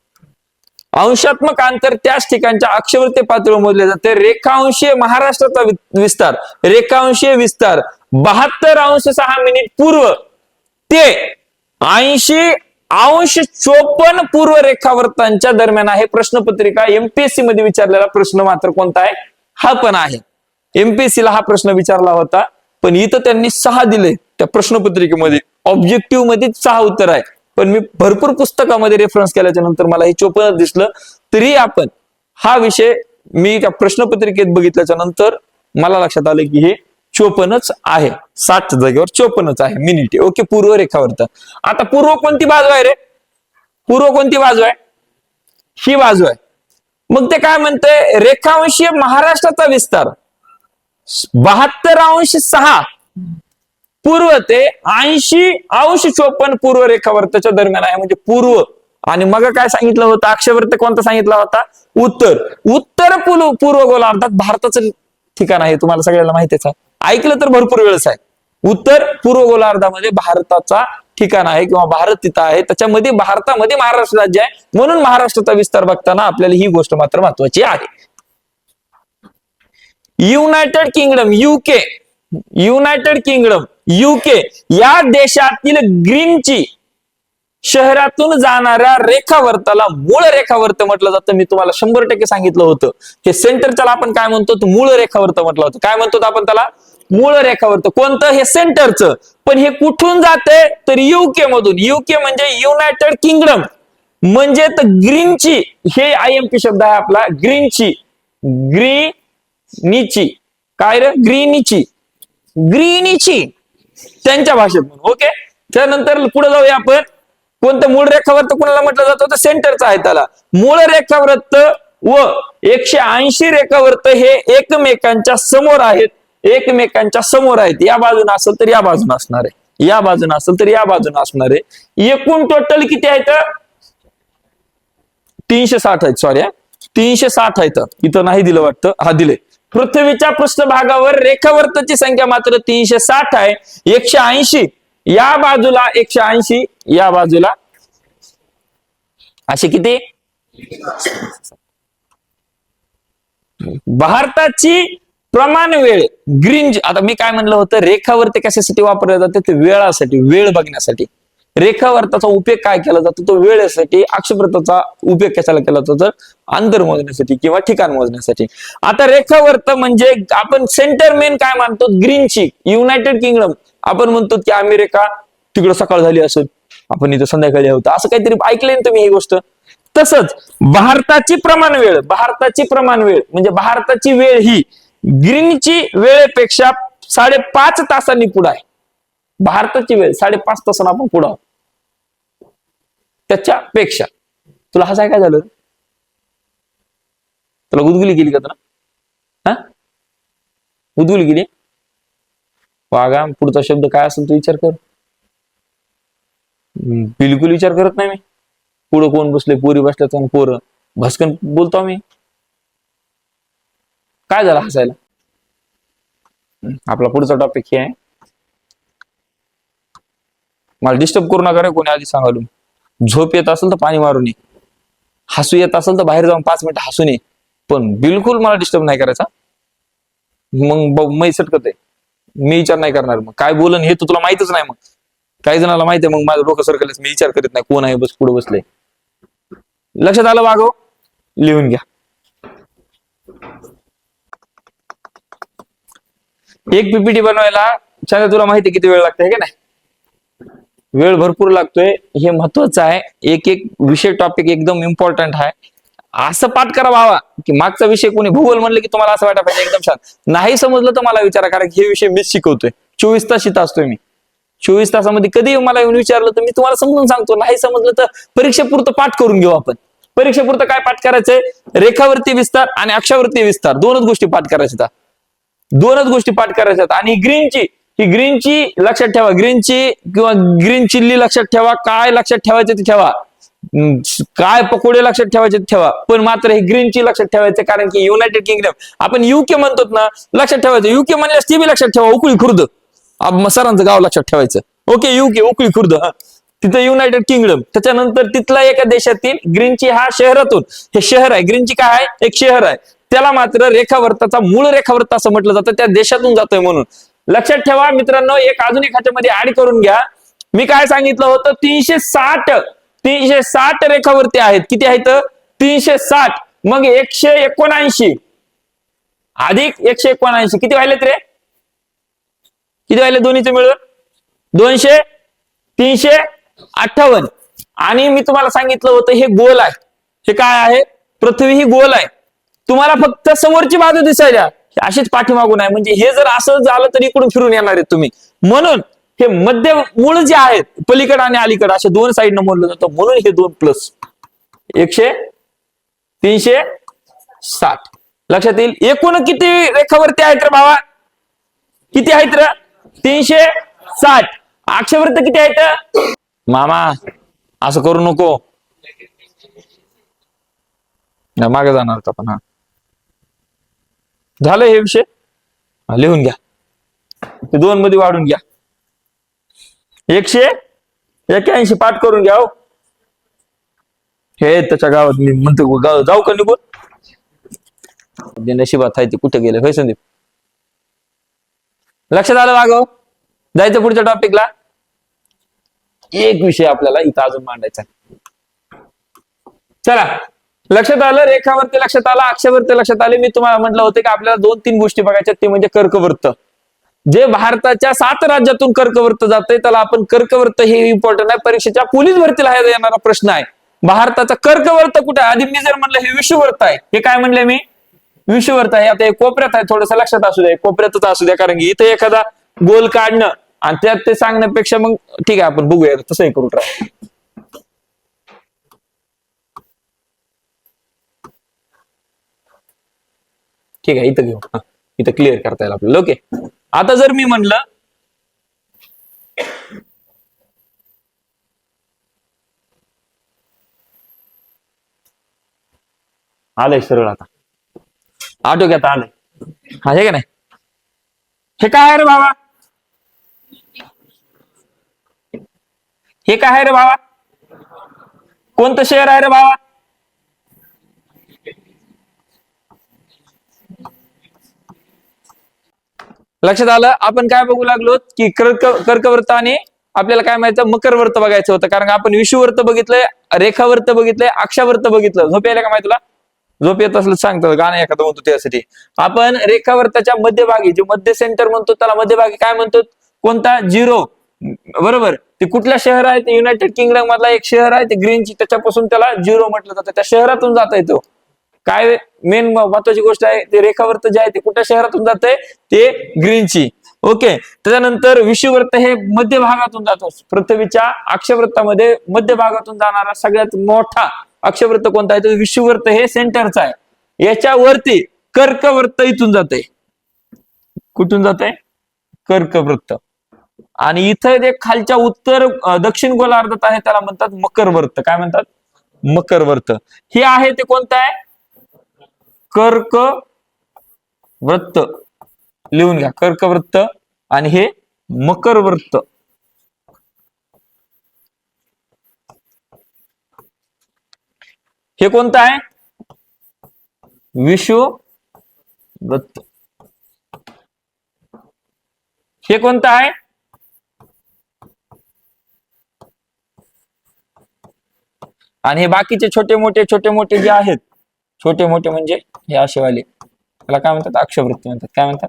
अंशात्मक अंतर त्याच ठिकाणच्या अक्षवृत्तीय पातळीवर मोजले जाते. रेखांशीय महाराष्ट्राचा विस्तार, रेखांशीय विस्तार 72°6' पूर्व ते 80°54' पूर्व रेखावर्तांच्या दरम्यान आहे. प्रश्नपत्रिका एमपीएससी मध्ये विचारलेला प्रश्न मात्र कोणता आहे, हा पण आहे. एमपीएससी ला हा प्रश्न विचारला होता, पण इथं त्यांनी 6 दिले त्या प्रश्नपत्रिकेमध्ये. ऑब्जेक्टिव्ह मध्ये 6 उत्तर आहे, पण मी भरपूर पुस्तकामध्ये रेफरन्स केल्याच्या नंतर मला हे 54 दिसलं. तरी आपण हा विषय मी त्या प्रश्नपत्रिकेत बघितल्याच्या नंतर मला लक्षात आलं की हे 54च आहे. 7च्या जागेवर 54च आहे मिनिटे. ओके, पूर्व रेखावर्त. आता पूर्व कोणती बाजू आहे रे, पूर्व कोणती बाजू आहे, ही बाजू आहे. मग ते काय म्हणतंय, रेखांशीय महाराष्ट्राचा विस्तार 72°6 पूर्व ते 80°54 पूर्व रेखावर्ताच्या दरम्यान आहे. म्हणजे पूर्व. आणि मग काय सांगितलं होतं, अक्षवर्त कोणता सांगितला होता, उत्तर. उत्तर पूर्व गोलार्धात भारताचं ठिकाण आहे, तुम्हाला सगळ्याला माहितीच आहे, ऐकलं तर भरपूर वेळेस आहे. उत्तर पूर्व गोलार्धामध्ये भारताचा ठिकाण आहे किंवा भारत तिथं आहे, त्याच्यामध्ये भारतामध्ये महाराष्ट्र राज्य आहे, म्हणून महाराष्ट्राचा विस्तार बघताना आपल्याला ही गोष्ट मात्र महत्वाची आहे. United kingdom UK, United kingdom UK या देशातील ग्रीनची शहरातून जाणाऱ्या रेखावर्ताला मूळ रेखावर्त म्हटलं जातं. मी तुम्हाला 100% सांगितलं होतं. हे सेंटरच्याला आपण काय म्हणतो, मूळ रेखावर्त म्हटलं होतं. काय म्हणतो आपण त्याला? मूळ रेखावर्त. कोणतं? हे सेंटरचं. पण हे कुठून जाते तर युके मधून. युके म्हणजे युनायटेड किंगडम, म्हणजे ग्रीनची, हे IMP शब्द आहे आपला, ग्रीनची, ग्रीनीची, काय रे? ग्रीनीची, ग्रीनीची त्यांच्या भाषेत म्हणून. ओके, त्यानंतर पुढे जाऊया आपण. कोणतं मूळ रेखावर्त कोणाला म्हटलं जातं तर सेंटरचं आहे त्याला. मूळ रेखावर्त व 180 रेखावर्त हे एकमेकांच्या समोर आहेत, एकमेकांच्या समोर आहेत. या बाजूने असेल तर या बाजूने असणार आहे, या बाजूने असेल तर या बाजूने असणार आहे. एकूण टोटल किती आहेत? 360 आहेत. सॉरी, 360 आहेत. इथं नाही दिलं वाटतं, हा दिले. पृथ्वीच्या पृष्ठभागावर रेखावर्ताची संख्या मात्र 360 आहे. 180 या बाजूला, 180 या बाजूला, असे किती? भारताची प्रमाण वेळ ग्रीन, आता मी काय म्हणलं होतं, रेखावर्त कशासाठी वापरले जाते ते वेळासाठी, वेळ बघण्यासाठी. रेखावर्ताचा उपयोग काय केला जातो तो वेळेसाठी. अक्षवृत्ताचा उपयोग कशाला केला जातो तर अंतर मोजण्यासाठी किंवा ठिकाण मोजण्यासाठी. आता रेखावर्त म्हणजे आपण सेंटर मेन काय मानतो, ग्रीनची, युनायटेड किंगडम. आपण म्हणतो की अमेरिका तिकडं सकाळ झाली असेल, आपण इथं संध्याकाळी होतं, असं काहीतरी ऐकलंय ना तुम्ही ही गोष्ट. तसंच भारताची प्रमाण वेळ, भारताची प्रमाण वेळ म्हणजे भारताची वेळ ही ग्रीनची वेळेपेक्षा 5.5 तासांनी पुढे आहे. भारताची वेळ 5.5 तासांना आपण पुढे आहोत त्याच्यापेक्षा. तुला हसाय काय झालं? तुला गुदगुली गेली का तुला? हा, गुदगुली गेली? वागा, पुढचा शब्द काय असेल तू विचार कर. बिलकुल विचार करत नाही मी. पुढं कोण बसले, पोरी बसल्या, पोरं भस्कन बोलतो मी. काय झालं हसायला? आपला पुढचा टॉपिक हे आहे. मला डिस्टर्ब करू नका रे कोणी, आधी सांगालो. झोप येत असेल तर पाणी मारून ये, हसू येत असेल तर बाहेर जाऊन 5 मिनिटं हसून ये, पण बिलकुल मला डिस्टर्ब नाही करायचा. मग मी सटकत, मी विचार नाही करणार. मग काय बोलन हे तुला माहितच नाही. मग काही जणाला माहिती आहे, मग माझं डोकं सरकलंच, मी विचार करीत नाही कोण आहे बस पुढे बसले. लक्षात आलं वागव? लिहून घ्या. एक PPT बनवायला चालेल, तुला माहिती किती वेळ लागतोय का नाही? वेळ भरपूर लागतोय, हे महत्वाचं आहे. एक एक विषय टॉपिक एकदम इम्पॉर्टंट आहे. असं पाठ करा बाबा की मागचा विषय कोणी भूगोल म्हणलं की तुम्हाला असं वाटायला पाहिजे एकदम छान. नाही समजलं तर मला विचारा, कारण हे विषय मीच शिकवतोय. 24 तास इथं असतोय मी. 24 तासामध्ये कधी मला येऊन विचारलं तर मी तुम्हाला समजून सांगतो. नाही समजलं तर परीक्षेपुरतं पाठ करून घेऊ आपण. परीक्षेपुरतं काय पाठ करायचंय? रेखावरती विस्तार आणि अक्षावरती विस्तार, दोनच गोष्टी पाठ करायच्या. दोनच गोष्टी पाठ करायच्यात. आणि ग्रीनची, ही ग्रीनची लक्षात ठेवा, ग्रीनची किंवा ग्रीन चिल्ली लक्षात ठेवा. काय लक्षात ठेवायचं ते ठेवा, काय पकोडे लक्षात ठेवायचे ठेवा, पण मात्र हे ग्रीनची लक्षात ठेवायचं. कारण की युनायटेड किंगडम आपण युके म्हणतो ना, लक्षात ठेवायचं. युके म्हणल्यास ते बी लक्षात ठेवा, उकळी खुर्द, सरांचं गाव लक्षात ठेवायचं. ओके, युके उकळी खुर्द, तिथं युनायटेड किंगडम. त्याच्यानंतर तिथला एका देशातील ग्रीनची, हा शहरातून, हे शहर आहे ग्रीनची, काय आहे? एक शहर आहे. त्याला मात्र रेखावर्ताचा मूळ रेखावर्त असं म्हटलं जातं, त्या देशातून जातोय म्हणून. लक्षात ठेवा मित्रांनो. एक अजून एक ह्याच्यामध्ये ऍड करून घ्या. मी काय सांगितलं होतं? 360 रेखावरती आहेत. किती आहेत? 360. मग 179 अधिक 179 किती व्हायलेत रे? किती व्हायले दोन्हीचे मिळून? 200, 358. आणि मी तुम्हाला सांगितलं होतं हे गोल आहे. हे काय आहे? पृथ्वी ही गोल आहे. तुम्हाला फक्त समोरची बाजू दिसायला अशीच पाठीमागून आहे. म्हणजे हे जर असं झालं तर इकडून फिरून येणार आहे तुम्ही. म्हणून हे मध्य मूळ जे आहेत, पलीकडे आणि अलीकडे असे दोन साईडनं मोडलं जातं. म्हणून हे 2 प्लस 360 लक्षात येईल. एकूण किती रेखावरती आहेत रे भावा? किती आहेत रे? 360. अक्षवृत्त किती आहेत मामा? असं करू नको, मागे जाणार आपण. हा झालं हे विषय, लिहून घ्या. ते 2 मध्ये वाढून घ्या. 100 81 पाठ करून घ्या. हे त्याच्या गावात मी म्हणतो जाऊ का निघून. नशिबात आहे ते कुठे गेले होय संदीप. लक्षात आलं वागव. जायचं पुढच्या टॉपिकला. एक विषय आपल्याला इथं अजून मांडायचा. चला लक्षात आलं. रेखावरती लक्षात आला. अक्षावरती लक्षात आले. मी तुम्हाला म्हटलं होतं की आपल्याला 2-3 गोष्टी बघायच्या. ते म्हणजे कर्कवृत्त. जे भारताच्या 7 राज्यातून कर्कवृत्त जाते त्याला आपण कर्कवृत्त हे इम्पॉर्टंट आहे. परीक्षेच्या पोलीस भरतीला येणारा प्रश्न आहे. भारताचा कर्कवृत्त कुठे आहे. आधी मी जर म्हणलं हे विषुवृत्त आहे. हे काय म्हणले मी विषुवृत्त आहे. आता हे कोपऱ्यात आहे. थोडंसं लक्षात असू द्या. कोपऱ्यातच असू द्या. कारण की इथे एखादा गोल काढणं आणि त्यात ते सांगण्यापेक्षा मग ठीक आहे आपण बघूया तसंही करू ट्राय. ठीक आहे इथं घेऊ. इथं क्लिअर करता येईल आपल्याला. ओके आता जर मी म्हणलं आलंय सरळ आता आटोक्यात आलंय. हा हे का नाही. हे काय आहे रे बाबा. हे काय आहे रे बाबा. कोणतं शहर आहे रे बाबा. लक्षात आलं. आपण काय बघू लागलो की कर्कवृत्त आणि आपल्याला काय माहिती मकरवृत्त बघायचं होतं. कारण आपण विषुवृत्त बघितलंय, रेखावृत्त बघितलंय, अक्षावृत्त बघितलं. झोप यायला का माहिती तुला. झोप येत असलं सांगतो गाणं एखादं म्हणतो त्यासाठी. आपण रेखावृत्ताच्या मध्यभागी जे मध्य सेंटर म्हणतो त्याला मध्यभागी काय म्हणतो. कोणता 0 बरोबर. ते कुठलं शहर आहे. ते युनायटेड किंगडम मधला एक शहर आहे. ते ग्रीनची त्याच्यापासून त्याला 0 म्हटलं जातं. त्या शहरातून जाता येतो. काय मेन महत्वाची गोष्ट आहे. ते रेखावृत्त जे आहे ते कुठल्या शहरातून जाते ते ग्रीनची. ओके त्याच्यानंतर विषुवृत्त हे मध्य भागातून जातो. पृथ्वीच्या अक्षवृत्तामध्ये मध्य भागातून जाणारा सगळ्यात मोठा अक्षवृत्त कोणता आहे. तो विषुवृत्त हे सेंटरचा आहे. याच्यावरती कर्कवृत्त इथून जाते. कुठून जाते कर्कवृत्त. आणि इथं जे खालच्या उत्तर दक्षिण गोलार्धात आहे त्याला म्हणतात मकरवृत्त. काय म्हणतात मकरवृत्त. हे आहे ते कोणतं आहे कर्कवृत्त. लिहून घ्या कर्कवृत्त आणि हे मकरवृत्त. हे कोणतं आहे विषुवृत्त. हे कोणतं आहे आणि हे बाकीचे छोटे मोठे जे आहेत. छोटे मोठे म्हणजे हे असेवाले त्याला काय म्हणतात अक्षवृत्त म्हणतात. काय म्हणतात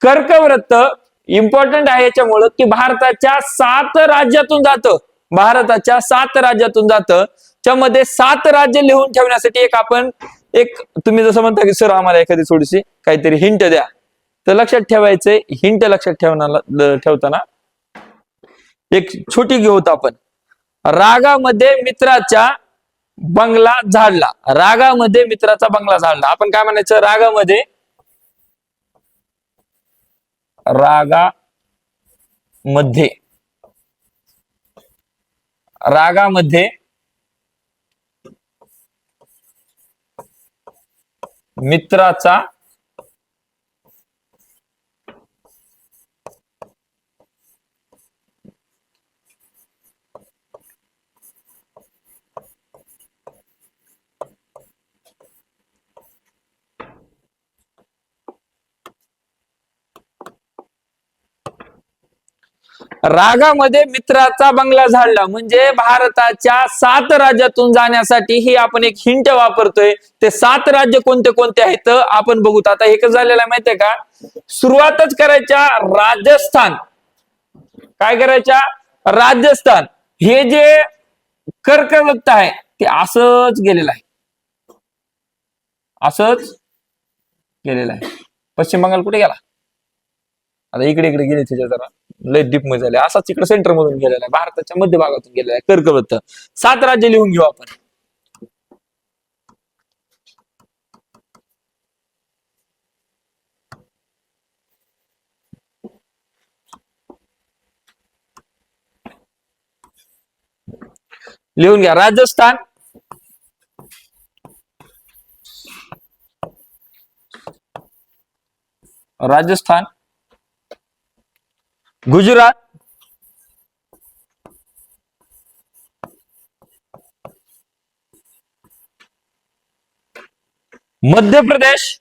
कर्कवृत्त इम्पॉर्टंट आहे याच्यामुळं की भारताच्या 7 राज्यातून जातं. भारताच्या 7 राज्यातून जातं. त्यामध्ये 7 राज्य लिहून ठेवण्यासाठी एक तुम्ही जसं म्हणता की सर आम्हाला एखादी थोडीशी काहीतरी हिंट द्या. तर लक्षात ठेवायचंय. हिंट लक्षात ठेवताना एक छोटी घेऊत आपण. रागामध्ये मित्राच्या बंगला झाडला. रागामध्ये मित्राचा बंगला झाडला. आपण काय म्हणायचं रागामध्ये मित्राचा रागामध्ये मित्राचा बंगला झाडला म्हणजे भारताच्या 7 राज्यातून जाण्यासाठी ही आपण एक हिंट वापरतोय. ते 7 राज्य कोणते कोणते आहेत आपण बघूत. आता हे कसं झालेलं आहे माहितीये का. सुरुवातच करायच्या राजस्थान. काय करायच्या राजस्थान. हे जे कर्कवृत्त आहे ते असंच गेलेलं आहे. असंच गेलेलं आहे. पश्चिम बंगाल कुठे गेला. आता इकडे गेले त्याच्या जरा लय डीप मध्ये झाले. असाच इकडे सेंटर मधून गेलेला आहे. भारताच्या मध्य भागातून गेलेला आहे कर्कवृत्त. 7 राज्य लिहून घेऊ आपण. लिहून घ्या राजस्थान, राजस्थान, गुजरात, मध्य प्रदेश,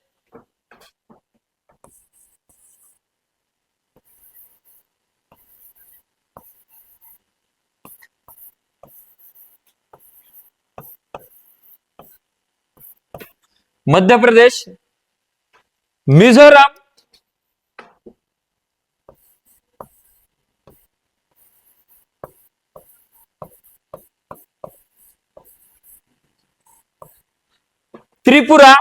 मध्य प्रदेश, मिझोराम, त्रिपुरा,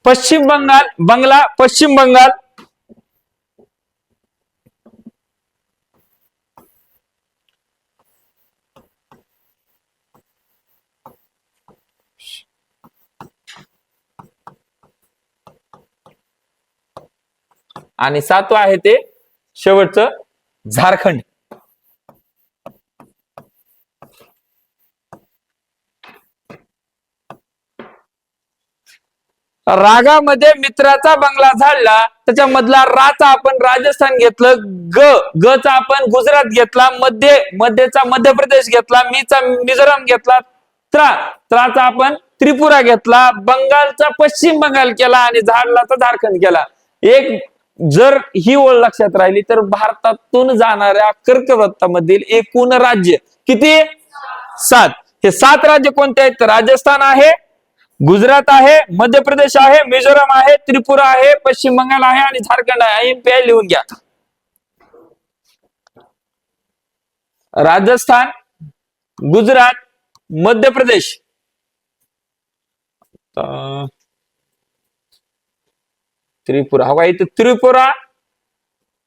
पश्चिम बंगाल, पश्चिम बंगाल, आणि सातवं आहे ते शेवटचं झारखंड. रागामध्ये मित्राचा बंगला झाडला, त्याच्यामधला राचा आपण राजस्थान घेतलं, ग चा आपण गुजरात घेतला, मध्यचा मध्य प्रदेश घेतला, मीचा मिझोराम घेतला, त्राचा आपण त्रिपुरा घेतला, बंगालचा पश्चिम बंगाल केला आणि झाडलाचा झारखंड केला. एक जर ही ओळ लक्षात राहिली तर भारतातून जाणाऱ्या कर्कवृत्तामधील एकूण राज्य किती? 7. हे 7 राज्य कोणते आहेत? राजस्थान आहे, गुजरात आहे, मध्य प्रदेश आहे, मिझोराम आहे, त्रिपुरा आहे, पश्चिम बंगाल आहे आणि झारखंड आहे. IMPI लिहून घ्या. राजस्थान, गुजरात, मध्य प्रदेश, त्रिपुरा. हवा इथं त्रिपुरा,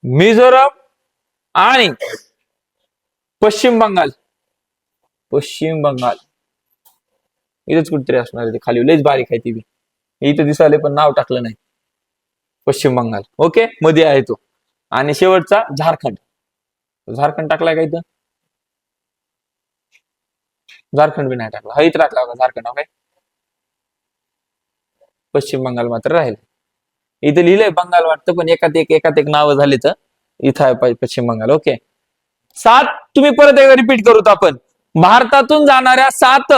मिझोराम आणि पश्चिम बंगाल. पश्चिम बंगाल इथंच कुठेतरी असणार आहे. खाली लयच बारीक आहे ती बी, इथं दिसायला पण नाव टाकलं नाही. पश्चिम बंगाल ओके मध्ये आहे तो. आणि शेवटचा झारखंड. झारखंड टाकलाय का इथं? झारखंड बी नाही टाकला. हा इथं टाकला होता झारखंड. ओके पश्चिम बंगाल मात्र राहील. इथं लिहिलंय बंगाल वाटतं पण एकात एक नाव झाले तर इथं आहे पश्चिम बंगाल. ओके 7 तुम्ही परत एकदा रिपीट करूत आपण. भारतातून जाणाऱ्या 7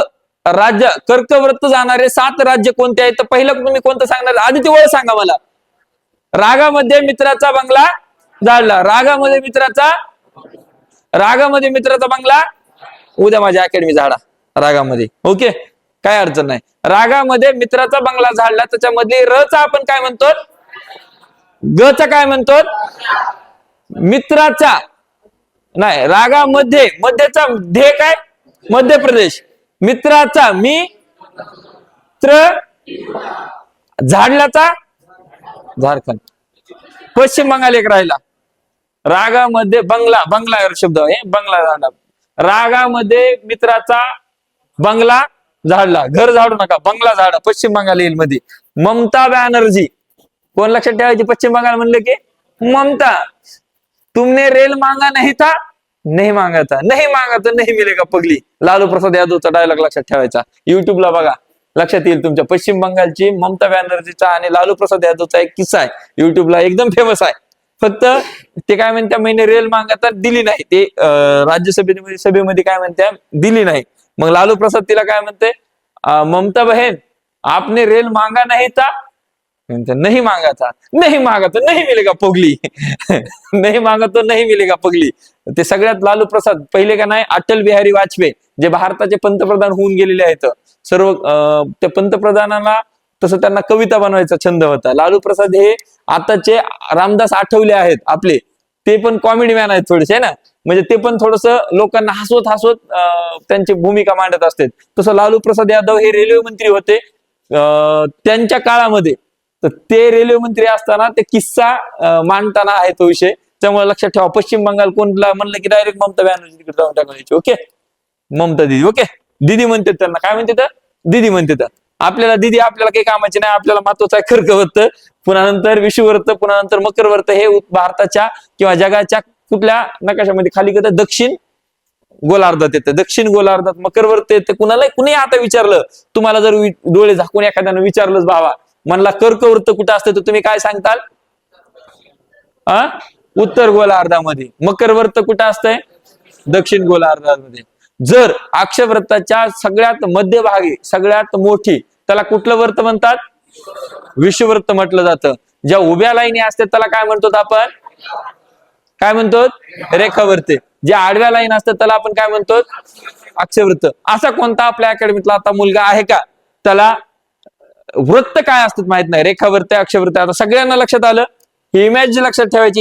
राज्य कर्कवृत्त जाणारे 7 राज्य कोणते आहेत? तर पहिलं तुम्ही कोणतं सांगणार? आधी ती ओळ सांगा मला. रागामध्ये मित्राचा बंगला झाडला. रागामध्ये मित्राचा बंगला. उद्या माझी अकॅडमी झाडा रागामध्ये. ओके काय अडचण नाही. रागामध्ये मित्राचा बंगला झाडला. त्याच्यामध्ये र चा आपण काय म्हणतो? ग चा काय म्हणतो? मित्राचा नाही. रागामध्ये मध्यचा धे काय? मध्य प्रदेश. मित्राचा मित्र, झाडल्याचा झारखंड. पश्चिम बंगाल एक राहिला. रागामध्ये बंगला शब्द आहे. बंगला झाडला. रागामध्ये मित्राचा बंगला झाडला. घर झाडू नका, बंगला झाडा. पश्चिम बंगाल येईल मध्ये. ममता बॅनर्जी. कोण लक्षात ठेवायची? पश्चिम बंगाल म्हणले की ममता. तुमने रेल मांगा नहीं था, नहीं मांगा था, नहीं मांगा तो नहीं मिलेगा पगली. लालू प्रसाद यादवचा डायलॉग लक्षात ठेवायचा. युट्यूबला बघा लक्षात येईल तुमच्या. पश्चिम बंगालची ममता बॅनर्जीचा आणि लालू प्रसाद यादवचा एक किस्सा आहे. युट्यूबला एकदम फेमस आहे. फक्त ते काय म्हणत्या, मैंने रेल मांगा तर दिली नाही. ते सभेमध्ये काय म्हणत्या, दिली नाही. मग लालू प्रसाद तिला काय म्हणते, ममता बहन आपने रेल मांगा नहीं था, नहीं मांगा था, नहीं मांगा तो नहीं मिलेगा पगली. नहीं मांगा तो नहीं मिलेगा पगली. ते सगळ्यात लालू प्रसाद पहिले का नाही, अटल बिहारी वाजपेयी जे भारताचे पंतप्रधान होऊन गेलेले आहेत सर्व, त्या पंतप्रधानाला तसं त्यांना कविता बनवायचा छंद होता. लालू प्रसाद हे आताचे रामदास आठवले आहेत आपले, ते पण कॉमेडी मॅन आहेत थोडेसे ना. म्हणजे ते पण थोडस लोकांना हसवत त्यांची भूमिका मांडत असतात. तसं लालू प्रसाद यादव हे रेल्वे मंत्री होते त्यांच्या काळामध्ये. तर ते रेल्वे मंत्री असताना ते किस्सा मांडताना आहे तो विषय. त्यामुळे लक्षात ठेवा. पश्चिम बंगाल कोणला म्हणलं की डायरेक्ट ममता बॅनर्जी तिकडे जाऊन टाकायची. ओके ममता दिदी. ओके दिदी म्हणतात त्यांना. काय म्हणतात? दिदी म्हणतात. आपल्याला दिदी आपल्याला काही कामाची नाही. आपल्याला महत्वाचं आहे कर्कवृत्त, पुन्हा नंतर विषुवृत्त, पुन्हा नंतर मकरवृत्त. हे भारताच्या किंवा जगाच्या कुठल्या नकाशामध्ये खाली करतात? दक्षिण गोलार्धात येतं, दक्षिण गोलार्धात मकरवर्त येतं. कुणी आता विचारलं तुम्हाला, जर डोळे झाकून एखाद्यानं विचारलंच बाबा म्हणला कर्कवृत्त कुठं असतं, तर तुम्ही काय सांगताल? उत्तर गोलार्धामध्ये. मकरवर्त कुठं असतंय? दक्षिण गोलार्धामध्ये. जर अक्षवृत्ताच्या सगळ्यात मध्यभागी सगळ्यात मोठी, त्याला कुठलं वर्त म्हणतात? विषुववृत्त म्हटलं जातं. ज्या उभ्या लाईनी असतात त्याला काय म्हणतो आपण? काय म्हणतो? रेखावृत्ते. ज्या आडव्या लाईन असतात त्याला आपण काय म्हणतो? अक्षवृत्त. असा कोणता आपल्या अकॅडमीतला आता मुलगा आहे का त्याला वृत्त काय असतात माहित नाही? रेखावृत्त, अक्षवृत्त. आता सगळ्यांना लक्षात आलं. ही इमेज लक्षात ठेवायची,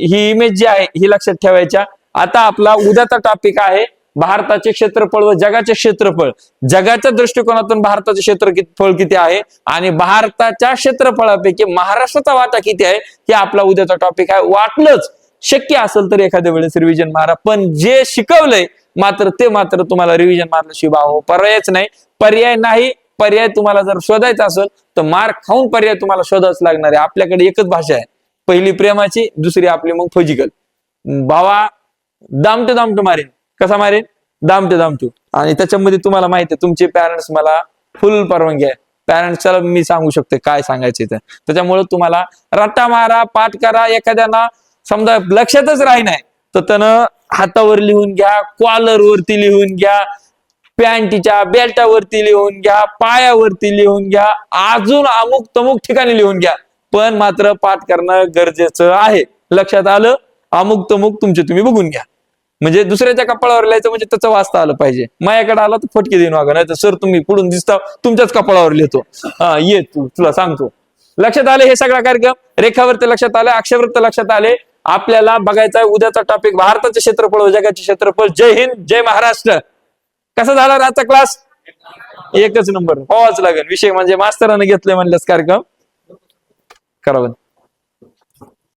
ही इमेज जी आहे ही लक्षात ठेवायच्या. आता आपला उद्याचा टॉपिक आहे भारताचे क्षेत्रफळ व जगाचे क्षेत्रफळ. जगाच्या दृष्टिकोनातून भारताचे क्षेत्रफळ किती आहे आणि भारताच्या क्षेत्रफळापैकी महाराष्ट्राचा वाटा किती आहे, हे आपला उद्याचा टॉपिक आहे. वाटलंच शक्य असेल तर एखाद्या वेळेस रिव्हिजन मारा, पण जे शिकवलंय ते मात्र तुम्हाला रिव्हिजन मारल्याशिवाय पर्यायच नाही. पर्याय तुम्हाला जर शोधायचा असेल तर मार खाऊन पर्याय तुम्हाला शोधाच लागणार आहे. आपल्याकडे एकच भाषा आहे, पहिली प्रेमाची, दुसरी आपली मग फिजिकल. भावा दामटू मारेन. कसा मारेन? दामटू. आणि त्याच्यामध्ये तुम्हाला माहिती आहे तुमचे पॅरेंट्स मला फुल परवानगी आहे. पॅरेंट्सला मी सांगू शकते काय सांगायचं ते. त्याच्यामुळे तुम्हाला रट्टा मारा, पाठ करा. एखाद्याला समजा लक्षातच राही नाही तर त्यानं हातावर लिहून घ्या, कॉलर वरती लिहून घ्या, पॅन्टीच्या बेल्टावरती लिहून घ्या, पायावरती लिहून घ्या, अजून अमुक तमुक ठिकाणी लिहून घ्या. पण मात्र पाठ करणं गरजेचं आहे. लक्षात आलं? अमुक तमुक तुमचे तुम्ही बघून घ्या. म्हणजे दुसऱ्याच्या कपाळावर लिहायचं म्हणजे त्याचं वाचता आलं पाहिजे. माझ्याकडे आला तर फटके देऊन वागा, नाही तर सर तुम्ही पुढून दिसता तुमच्याच कपाळावर लिहितो. ये तुला सांगतो. लक्षात आले हे सगळा कार्यक्रम? रेखावृत्त लक्षात आले, अक्षवृत्त लक्षात आले. आपल्याला बघायचा आहे उद्याचा टॉपिक भारताचे क्षेत्रफळ व जगाचे क्षेत्रफळ. जय हिंद, जय महाराष्ट्र. कसा झाला आजचा क्लास? एकच नंबर. व्हावाच लागेल. विषय म्हणजे मास्तरानं घेतले म्हणल्यास कार्यक्रम करावं.